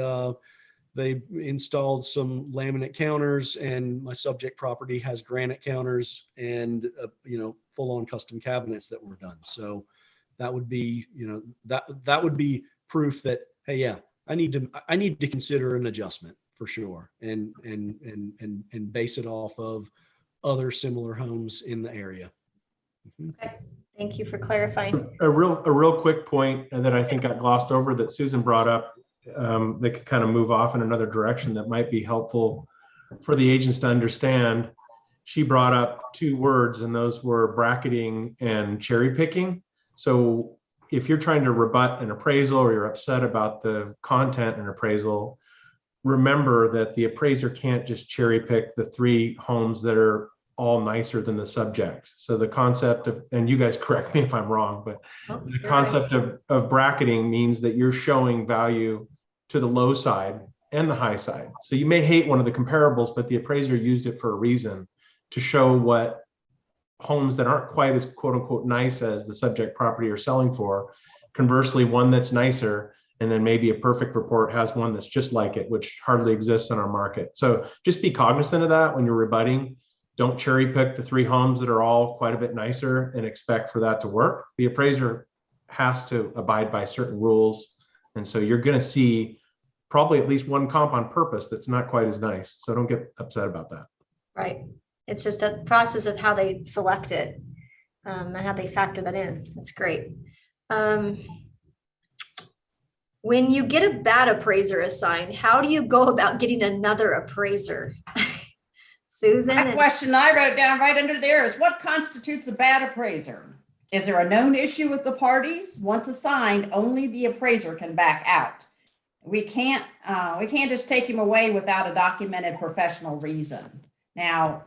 Speaker 3: they installed some laminate counters, and my subject property has granite counters and, you know, full on custom cabinets that were done. So that would be, you know, that would be proof that, hey, yeah, I need to consider an adjustment for sure, and base it off of other similar homes in the area.
Speaker 1: Okay. Thank you for clarifying.
Speaker 4: A real quick point that I think got glossed over that Susan brought up, that could kind of move off in another direction that might be helpful for the agents to understand. She brought up two words, and those were bracketing and cherry picking. So if you're trying to rebut an appraisal or you're upset about the content in an appraisal, remember that the appraiser can't just cherry pick the three homes that are all nicer than the subject. So the concept of, and you guys correct me if I'm wrong, but the concept of bracketing means that you're showing value to the low side and the high side. So you may hate one of the comparables, but the appraiser used it for a reason, to show what homes that aren't quite as quote unquote nice as the subject property are selling for. Conversely, one that's nicer, and then maybe a perfect report has one that's just like it, which hardly exists in our market. So just be cognizant of that when you're rebutting. Don't cherry pick the three homes that are all quite a bit nicer and expect for that to work. The appraiser has to abide by certain rules. And so you're going to see probably at least one comp on purpose that's not quite as nice. So don't get upset about that.
Speaker 1: Right. It's just a process of how they select it, and how they factor that in. That's great. When you get a bad appraiser assigned, how do you go about getting another appraiser? Susan?
Speaker 2: That question I wrote down right under there is, what constitutes a bad appraiser? Is there a known issue with the parties? Once assigned, only the appraiser can back out. We can't just take him away without a documented professional reason. Now,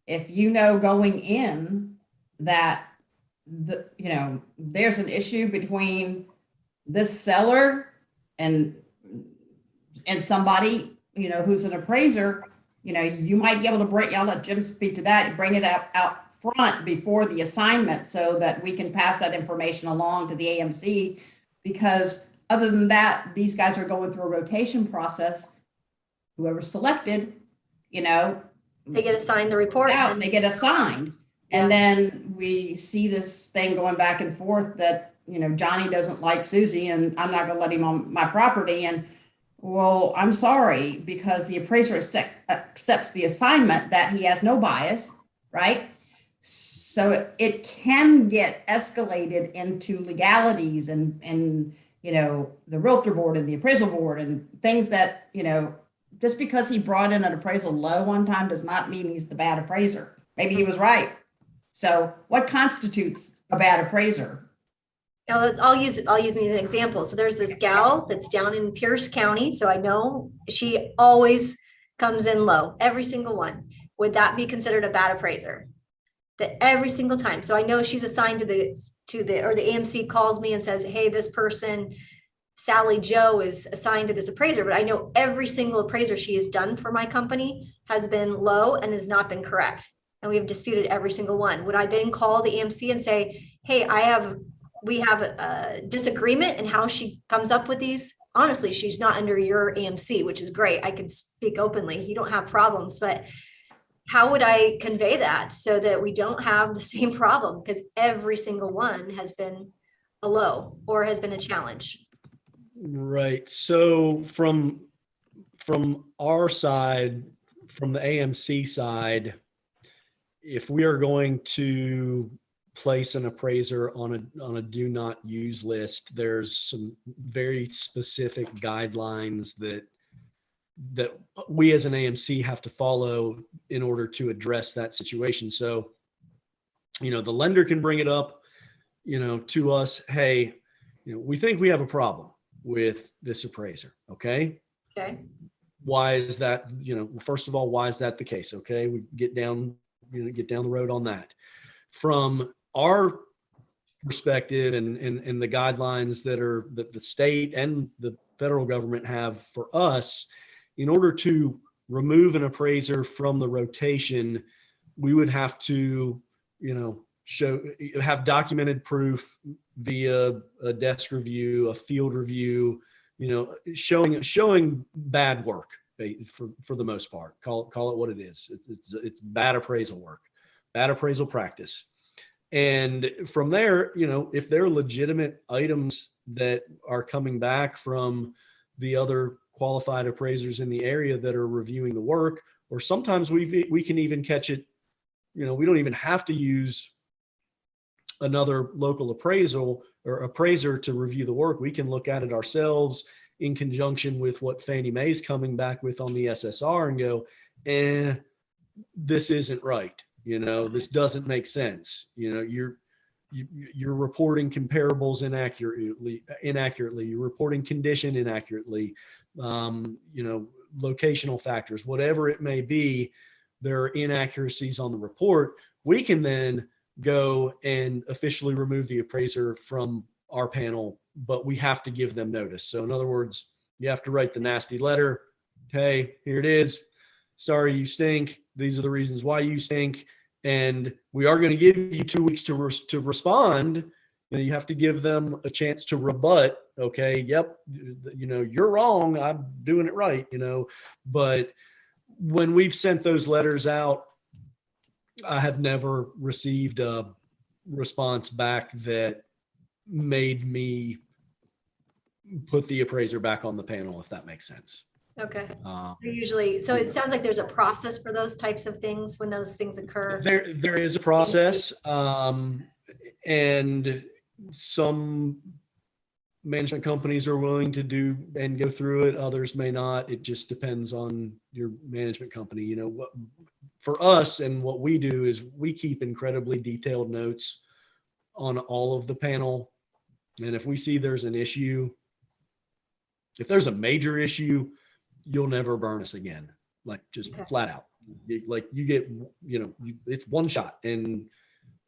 Speaker 2: if you know going in that there's an issue between this seller and somebody, who's an appraiser, you might be able to bring, I'll let Jim speak to that, bring it out front before the assignment so that we can pass that information along to the AMC, because other than that, these guys are going through a rotation process. Whoever's selected,
Speaker 1: They get assigned the report.
Speaker 2: out, they get assigned.
Speaker 1: Yeah.
Speaker 2: And then we see this thing going back and forth that, Johnny doesn't like Susie and I'm not gonna let him on my property. And well, I'm sorry, because the appraiser accepts the assignment that he has no bias, right? So it can get escalated into legalities and the realtor board and the appraisal board and things that, just because he brought in an appraisal low one time does not mean he's the bad appraiser. Maybe he was right. So what constitutes a bad appraiser?
Speaker 1: I'll use me as an example. So there's this gal that's down in Pierce County. So I know she always comes in low, every single one. Would that be considered a bad appraiser? That every single time. So I know she's assigned to the AMC calls me and says, hey, this person, Sally Joe, is assigned to this appraiser, but I know every single appraiser she has done for my company has been low and has not been correct. And we have disputed every single one. Would I then call the AMC and say, hey, we have a disagreement in how she comes up with these? Honestly, she's not under your AMC, which is great. I can speak openly. You don't have problems, but how would I convey that so that we don't have the same problem? Because every single one has been a low or has been a challenge.
Speaker 3: Right. So from our side, from the AMC side, if we are going to place an appraiser on a do not use list, there's some very specific guidelines that we as an AMC have to follow in order to address that situation. So, the lender can bring it up, to us, hey, we think we have a problem with this appraiser. Okay.
Speaker 1: Okay.
Speaker 3: Why is that? First of all, why is that the case? Okay. We get down the road on that. From our perspective and the guidelines that the state and the federal government have for us, in order to remove an appraiser from the rotation, we would have to, have documented proof via a desk review, a field review, showing bad work for the most part. Call it what it is. It's bad appraisal work, bad appraisal practice. And from there, if there are legitimate items that are coming back from the other qualified appraisers in the area that are reviewing the work, or sometimes we can even catch it, we don't even have to use another local appraisal or appraiser to review the work. We can look at it ourselves in conjunction with what Fannie Mae's coming back with on the SSR and go, this isn't right. This doesn't make sense. You're reporting comparables inaccurately. You're reporting condition inaccurately. Locational factors, whatever it may be, there are inaccuracies on the report. We can then go and officially remove the appraiser from our panel, but we have to give them notice. So in other words, you have to write the nasty letter. Hey, here it is. Sorry, you stink. These are the reasons why you stink. And we are going to give you 2 weeks to respond. You have to give them a chance to rebut. Okay. Yep. You're wrong. I'm doing it right. But when we've sent those letters out, I have never received a response back that made me put the appraiser back on the panel, if that makes sense.
Speaker 1: Okay. Usually, so it sounds like there's a process for those types of things when those things occur.
Speaker 3: There is a process, and some management companies are willing to do and go through it. Others may not. It just depends on your management company. For us, and what we do is we keep incredibly detailed notes on all of the panel. And if we see there's an issue, if there's a major issue, you'll never burn us again. Like just flat out. You get, it's one shot, and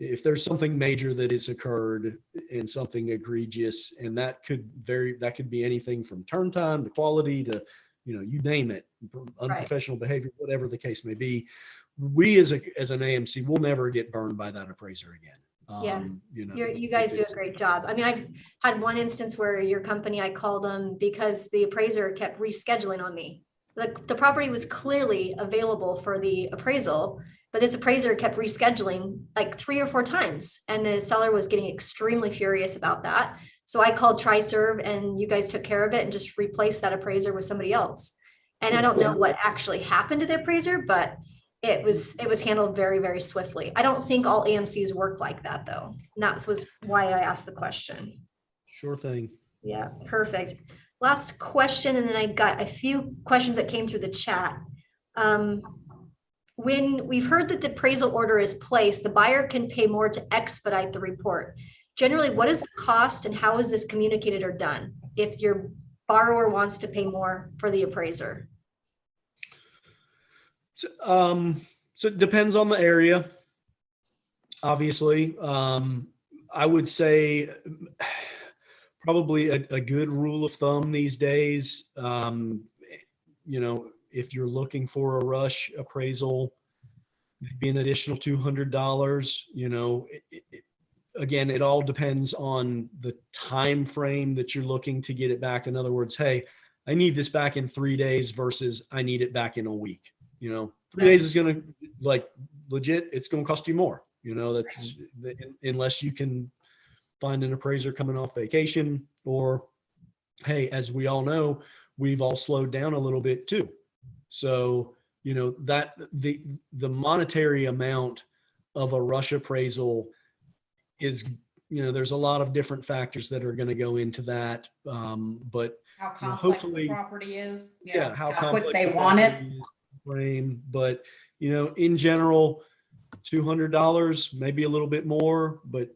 Speaker 3: if there's something major that has occurred and something egregious, and that could be anything from turn time to quality to, you name it, unprofessional behavior, whatever the case may be. We as an AMC will never get burned by that appraiser again.
Speaker 1: Yeah. You guys do a great job. I mean, I've had one instance where your company, I called them because the appraiser kept rescheduling on me. The property was clearly available for the appraisal, but this appraiser kept rescheduling like 3 or 4 times. And the seller was getting extremely furious about that. So I called Triserve and you guys took care of it and just replaced that appraiser with somebody else. And I don't know what actually happened to the appraiser, but it was handled very, very swiftly. I don't think all AMCs work like that though. And that was why I asked the question.
Speaker 3: Sure thing.
Speaker 1: Yeah, perfect. Last question, and then I got a few questions that came through the chat. When we've heard that the appraisal order is placed, the buyer can pay more to expedite the report. Generally, what is the cost and how is this communicated or done if your borrower wants to pay more for the appraiser?
Speaker 3: So it depends on the area, obviously. I would say probably a good rule of thumb these days, if you're looking for a rush appraisal, maybe an additional $200, again, it all depends on the time frame that you're looking to get it back. In other words, hey, I need this back in 3 days versus I need it back in a week. 3 days is going to, like, legit, it's going to cost you more, that's unless you can find an appraiser coming off vacation, or, hey, as we all know, we've all slowed down a little bit too. So, that the monetary amount of a rush appraisal is, there's a lot of different factors that are going to go into that. But
Speaker 2: how complex
Speaker 3: hopefully
Speaker 2: the property is,
Speaker 3: how
Speaker 2: quick
Speaker 3: complex
Speaker 2: they
Speaker 3: the
Speaker 2: want it.
Speaker 3: property is, frame. But, in general, $200, maybe a little bit more, but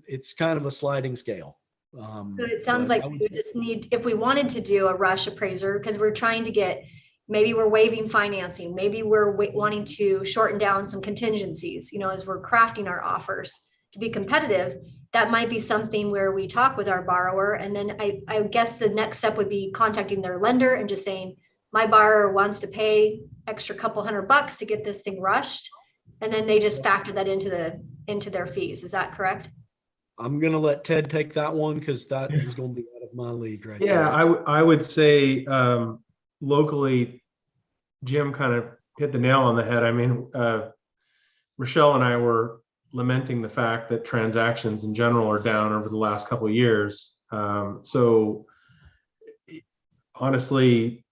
Speaker 3: it's kind of a sliding scale.
Speaker 1: So it sounds like we just need, if we wanted to do a rush appraiser, because we're trying to get, maybe we're waiving financing, maybe we're wanting to shorten down some contingencies, as we're crafting our offers to be competitive, that might be something where we talk with our borrower. And then I guess the next step would be contacting their lender and just saying, my borrower wants to pay extra couple $100 to get this thing rushed. And then they just factor that into their fees. Is that correct?
Speaker 3: I'm going to let Ted take that one because that is going to be out of my league right
Speaker 4: Yeah,
Speaker 3: now.
Speaker 4: I would say locally, Jim kind of hit the nail on the head. I mean, Rochelle and I were lamenting the fact that transactions in general are down over the last couple of years. So honestly,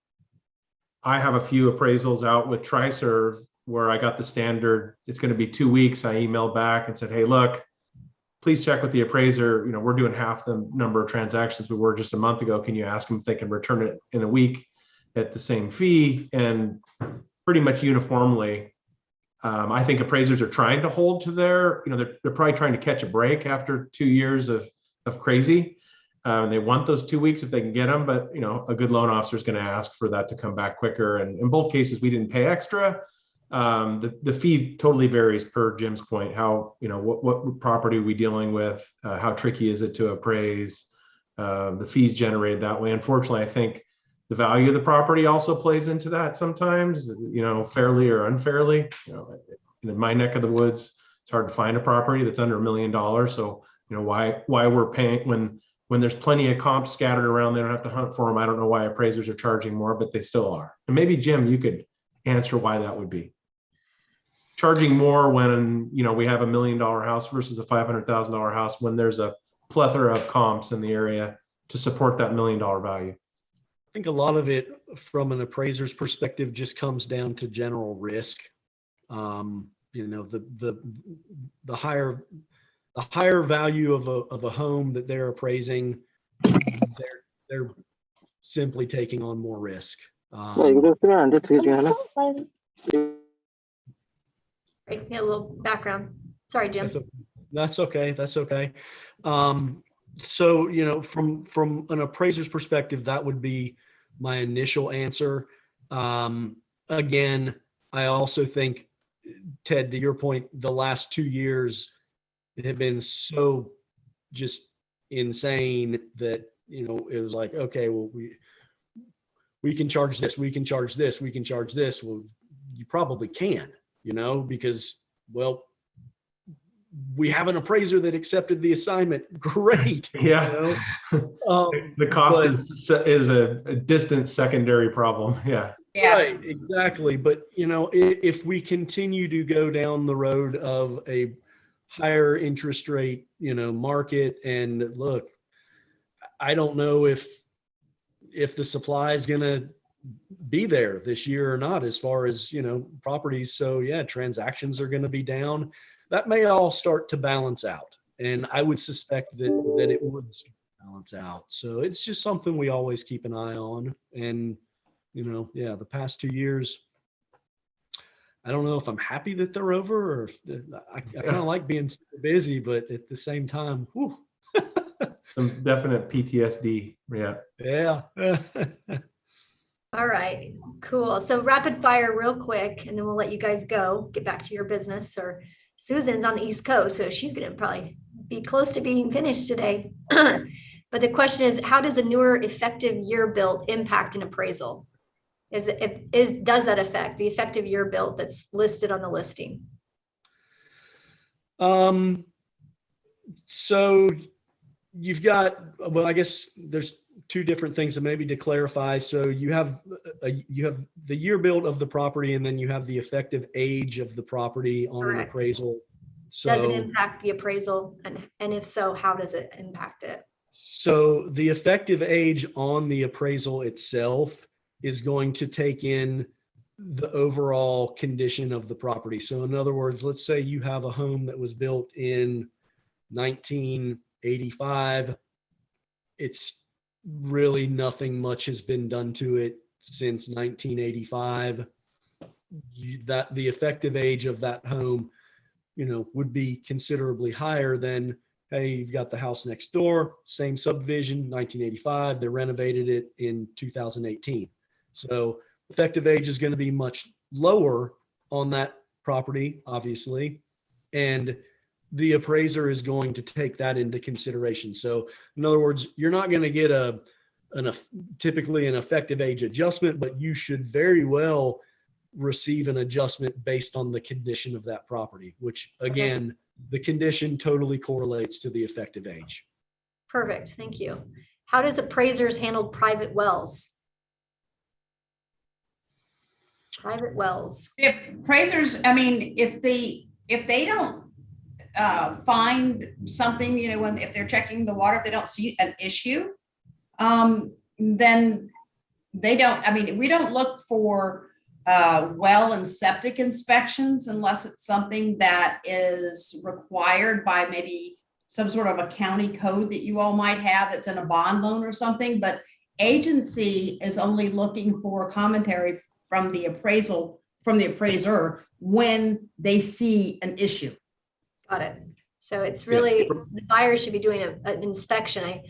Speaker 4: I have a few appraisals out with Triserve where I got the standard, it's going to be 2 weeks. I emailed back and said, hey, look, please check with the appraiser. We're doing half the number of transactions we were just a month ago. Can you ask them if they can return it in a week at the same fee? And pretty much uniformly, I think appraisers are trying to hold to their, they're probably trying to catch a break after 2 years of crazy. They want those 2 weeks if they can get them, but a good loan officer is going to ask for that to come back quicker. And in both cases, we didn't pay extra. The fee totally varies per Jim's point. How, what property are we dealing with? How tricky is it to appraise? The fees generated that way. Unfortunately, I think the value of the property also plays into that sometimes, fairly or unfairly. In my neck of the woods, it's hard to find a property that's under $1 million. So, why we're paying when there's plenty of comps scattered around, they don't have to hunt for them. I don't know why appraisers are charging more, but they still are. And maybe Jim, you could answer why that would be. Charging more when, we have $1 million house versus a $500,000 house when there's a plethora of comps in the area to support that $1 million value.
Speaker 3: I think a lot of it from an appraiser's perspective just comes down to general risk. The higher value of a home that they're appraising, they're simply taking on more risk.
Speaker 1: Right, yeah, a little background. Sorry, Jim.
Speaker 3: That's okay. That's okay. So, from an appraiser's perspective, that would be my initial answer. Again, I also think Ted, to your point, the last 2 years have been so just insane that, it was like, okay, well, we can charge this, we can charge this, we can charge this. Well, you probably can, because, well, we have an appraiser that accepted the assignment. Great.
Speaker 4: Yeah. The cost is a distant secondary problem. Yeah.
Speaker 2: Yeah.
Speaker 3: Right, exactly. But, if we continue to go down the road of a higher interest rate, market, and look, I don't know if the supply is going to be there this year or not, as far as, properties. So yeah, transactions are going to be down. That may all start to balance out. And I would suspect that it would balance out. So it's just something we always keep an eye on. And, the past 2 years, I don't know if I'm happy that they're over, or if I kind of like being super busy, but at the same time, whew.
Speaker 4: Some definite PTSD. Yeah.
Speaker 3: Yeah.
Speaker 1: All right, cool. So rapid fire real quick, and then we'll let you guys go, get back to your business. Or Susan's on the East Coast, so she's going to probably be close to being finished today. But the question is, how does a newer effective year built impact an appraisal? Does that affect the effective year built that's listed on the listing?
Speaker 3: So you've got, well, I guess there's two different things that maybe to clarify. So you have the year built of the property, and then you have the effective age of the property on
Speaker 1: Correct.
Speaker 3: an appraisal. So
Speaker 1: Does it impact the appraisal? And if so, how does it impact it?
Speaker 3: So the effective age on the appraisal itself is going to take in the overall condition of the property. So in other words, let's say you have a home that was built in 1985. It's really nothing much has been done to it since 1985. That the effective age of that home, would be considerably higher than, hey, you've got the house next door, same subdivision, 1985. They renovated it in 2018. So effective age is going to be much lower on that property, obviously. And the appraiser is going to take that into consideration. So in other words, you're not going to get typically an effective age adjustment, but you should very well receive an adjustment based on the condition of that property, which again, the condition totally correlates to the effective age.
Speaker 1: Perfect. Thank you. How does appraisers handle private wells? Private wells.
Speaker 2: If appraisers, if they don't find something, if they're checking the water, if they don't see an issue, then they don't, we don't look for well and septic inspections unless it's something that is required by maybe some sort of a county code that you all might have. It's in a bond loan or something, but agency is only looking for commentary from the appraiser when they see an issue.
Speaker 1: Got it. So it's really, the buyer should be doing an inspection.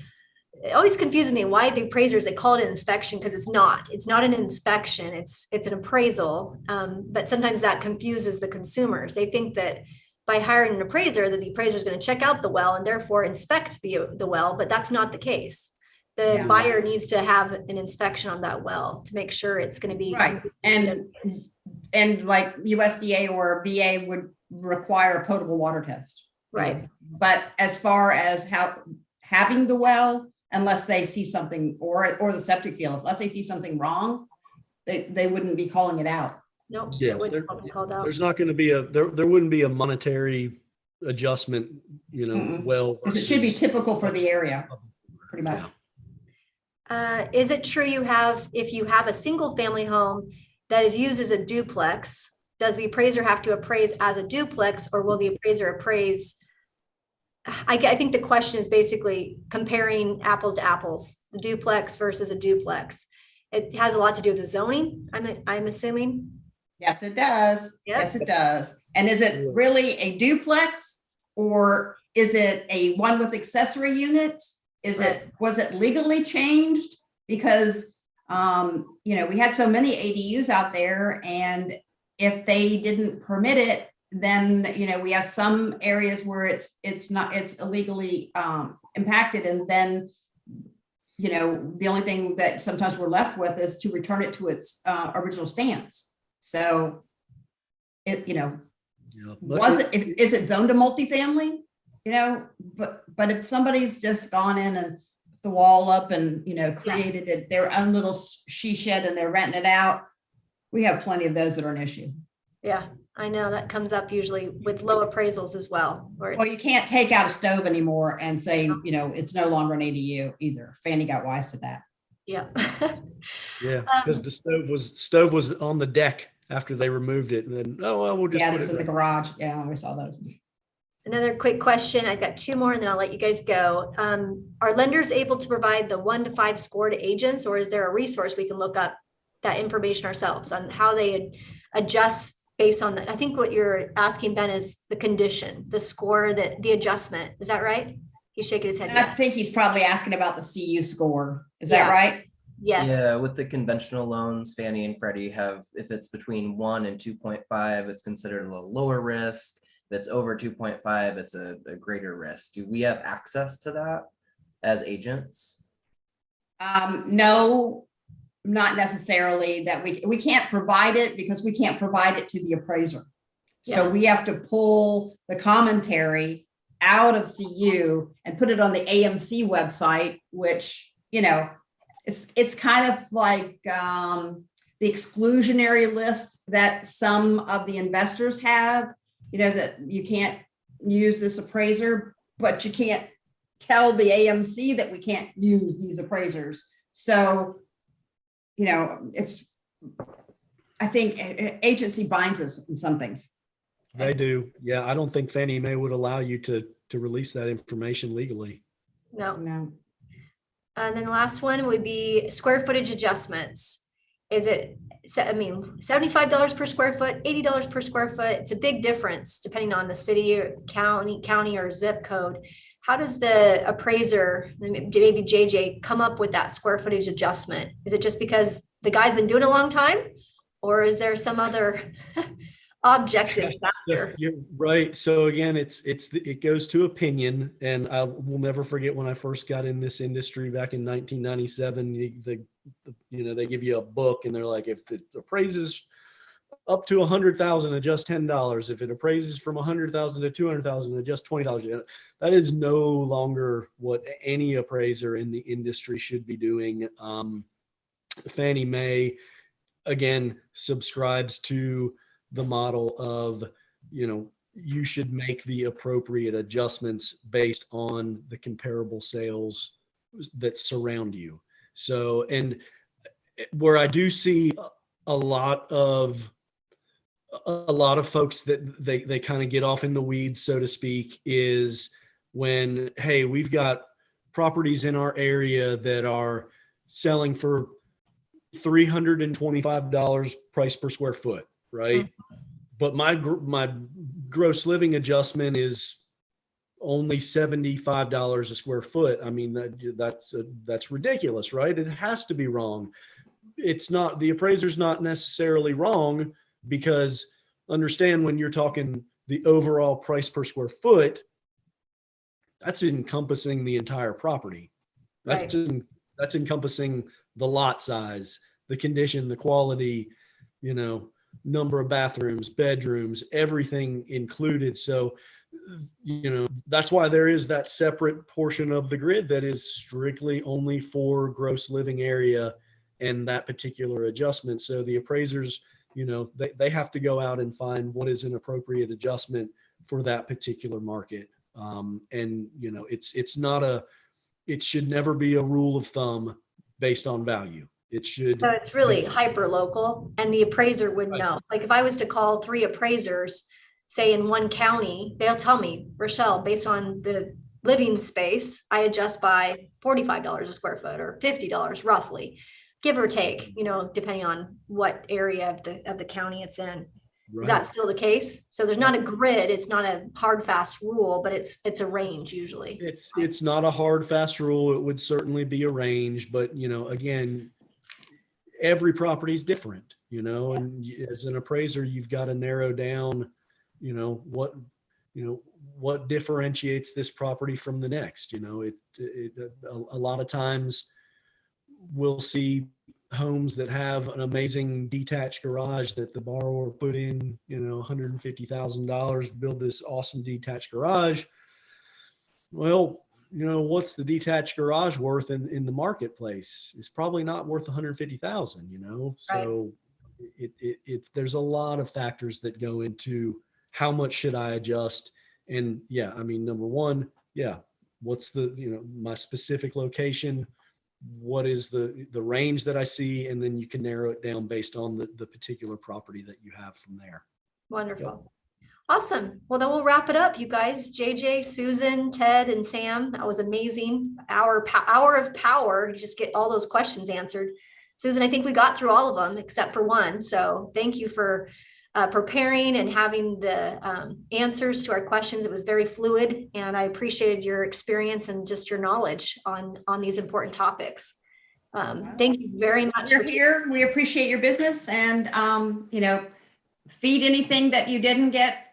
Speaker 1: It always confuses me why the appraisers, they call it an inspection, because it's not an inspection. It's an appraisal. But sometimes that confuses the consumers. They think that by hiring an appraiser, that the appraiser is going to check out the well and therefore inspect the well, but that's not the case. The buyer needs to have an inspection on that well to make sure it's going to be
Speaker 2: right. And like USDA or VA would require a potable water test.
Speaker 1: Right.
Speaker 2: But as far as having the well, unless they see something, or the septic field, unless they see something wrong, they wouldn't be calling it out.
Speaker 1: Nope.
Speaker 3: Yeah, there's not going to be there wouldn't be a monetary adjustment, well,
Speaker 2: because it should be typical for the area, pretty much.
Speaker 3: Yeah.
Speaker 1: Is it true if you have a single family home that is used as a duplex, does the appraiser have to appraise as a duplex, or will the appraiser appraise? I think the question is basically comparing apples to apples, the duplex versus a duplex. It has a lot to do with the zoning, I'm assuming.
Speaker 2: Yes, it does.
Speaker 1: Yep.
Speaker 2: Yes, it does. And is it really a duplex, or is it a one with accessory unit? Was it legally changed? Because, we had so many ADUs out there, and if they didn't permit it, then, we have some areas where it's illegally impacted. And then, the only thing that sometimes we're left with is to return it to its original stance. So it,
Speaker 3: Yeah,
Speaker 2: is it zoned to multifamily? But if somebody's just gone in and put the wall up and, created it, their own little she shed and they're renting it out, we have plenty of those that are an issue.
Speaker 1: Yeah, I know that comes up usually with low appraisals as well.
Speaker 2: Well, you can't take out a stove anymore and say, it's no longer an ADU either. Fannie got wise to that.
Speaker 1: Yeah.
Speaker 3: Yeah, because the stove was on the deck after they removed it, and then we'll just put
Speaker 2: it's in the garage. Yeah, we saw those.
Speaker 1: Another quick question. I've got two more and then I'll let you guys go. Are lenders able to provide the 1 to 5 score to agents, or is there a resource we can look up that information ourselves on how they adjust based on I think what you're asking, Ben, is the condition, the score, the adjustment. Is that right? He's shaking his head.
Speaker 2: I think he's probably asking about the CU score. Is that right?
Speaker 1: Yes.
Speaker 5: Yeah, with the conventional loans, Fannie and Freddie have, if it's between 1 and 2.5, it's considered a little lower risk. If it's over 2.5, it's a greater risk. Do we have access to that as agents?
Speaker 2: No, not necessarily. That we can't provide it because we can't provide it to the appraiser. So we have to pull the commentary out of CU and put it on the AMC website, which, it's kind of like the exclusionary list that some of the investors have, that you can't use this appraiser, but you can't tell the AMC that we can't use these appraisers. So, I think agency binds us in some things.
Speaker 3: They do. Yeah, I don't think Fannie Mae would allow you to release that information legally.
Speaker 1: No. And then the last one would be square footage adjustments. Is it, $75 per square foot, $80 per square foot? It's a big difference depending on the city or county or zip code. How does the appraiser, maybe JJ, come up with that square footage adjustment? Is it just because the guy's been doing it a long time? Or is there some other objective factor?
Speaker 3: You're right. So again, it goes to opinion, and I will never forget when I first got in this industry back in 1997. They give you a book, and they're like, if it appraises up to 100,000, adjust $10. If it appraises from 100,000 to 200,000, adjust $20. That is no longer what any appraiser in the industry should be doing. Fannie Mae, again, subscribes to the model of, you should make the appropriate adjustments based on the comparable sales that surround you. So, and where I do see a lot of folks that they kind of get off in the weeds, so to speak, is when, hey, we've got properties in our area that are selling for $325 price per square foot, right? But my gross living adjustment is only $75 a square foot. I mean, that's ridiculous, right? It has to be wrong. It's not, the appraiser's not necessarily wrong, because understand, when you're talking the overall price per square foot, that's encompassing the entire property. That's encompassing the lot size, the condition, the quality, number of bathrooms, bedrooms, everything included. So, that's why there is that separate portion of the grid that is strictly only for gross living area and that particular adjustment. So the appraisers, they have to go out and find what is an appropriate adjustment for that particular market. It should never be a rule of thumb based on value. It should.
Speaker 1: So it's really hyper local, and the appraiser would know. Like if I was to call 3 appraisers, say in one county, they'll tell me, Rochelle, based on the living space, I adjust by $45 a square foot or $50 roughly, give or take, depending on what area of the county it's in. Right. Is that still the case? So there's not a grid, it's not a hard, fast rule, but it's a range usually.
Speaker 3: It's not a hard, fast rule. It would certainly be a range, but again, every property is different. and as an appraiser, you've got to narrow down, what differentiates this property from the next. A lot of times we'll see homes that have an amazing detached garage that the borrower put in, $150,000, build this awesome detached garage. Well, what's the detached garage worth in the marketplace? It's probably not worth 150,000, so there's a lot of factors that go into how much should I adjust. And number one, what's my specific location? What is the range that I see? And then you can narrow it down based on the particular property that you have from there.
Speaker 1: Wonderful. Awesome. Well, then we'll wrap it up, you guys. JJ, Susan, Ted, and Sam. That was amazing. Hour of power. You just get all those questions answered. Susan, I think we got through all of them except for one. So thank you for preparing and having the answers to our questions. It was very fluid, and I appreciated your experience and just your knowledge on these important topics. Thank you very much.
Speaker 2: You're here. We appreciate your business, and feed anything that you didn't get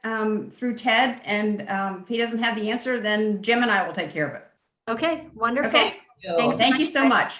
Speaker 2: through Ted. And if he doesn't have the answer, then Jim and I will take care of it.
Speaker 1: Okay, wonderful.
Speaker 2: Okay.
Speaker 1: Thanks.
Speaker 2: Thank you so much.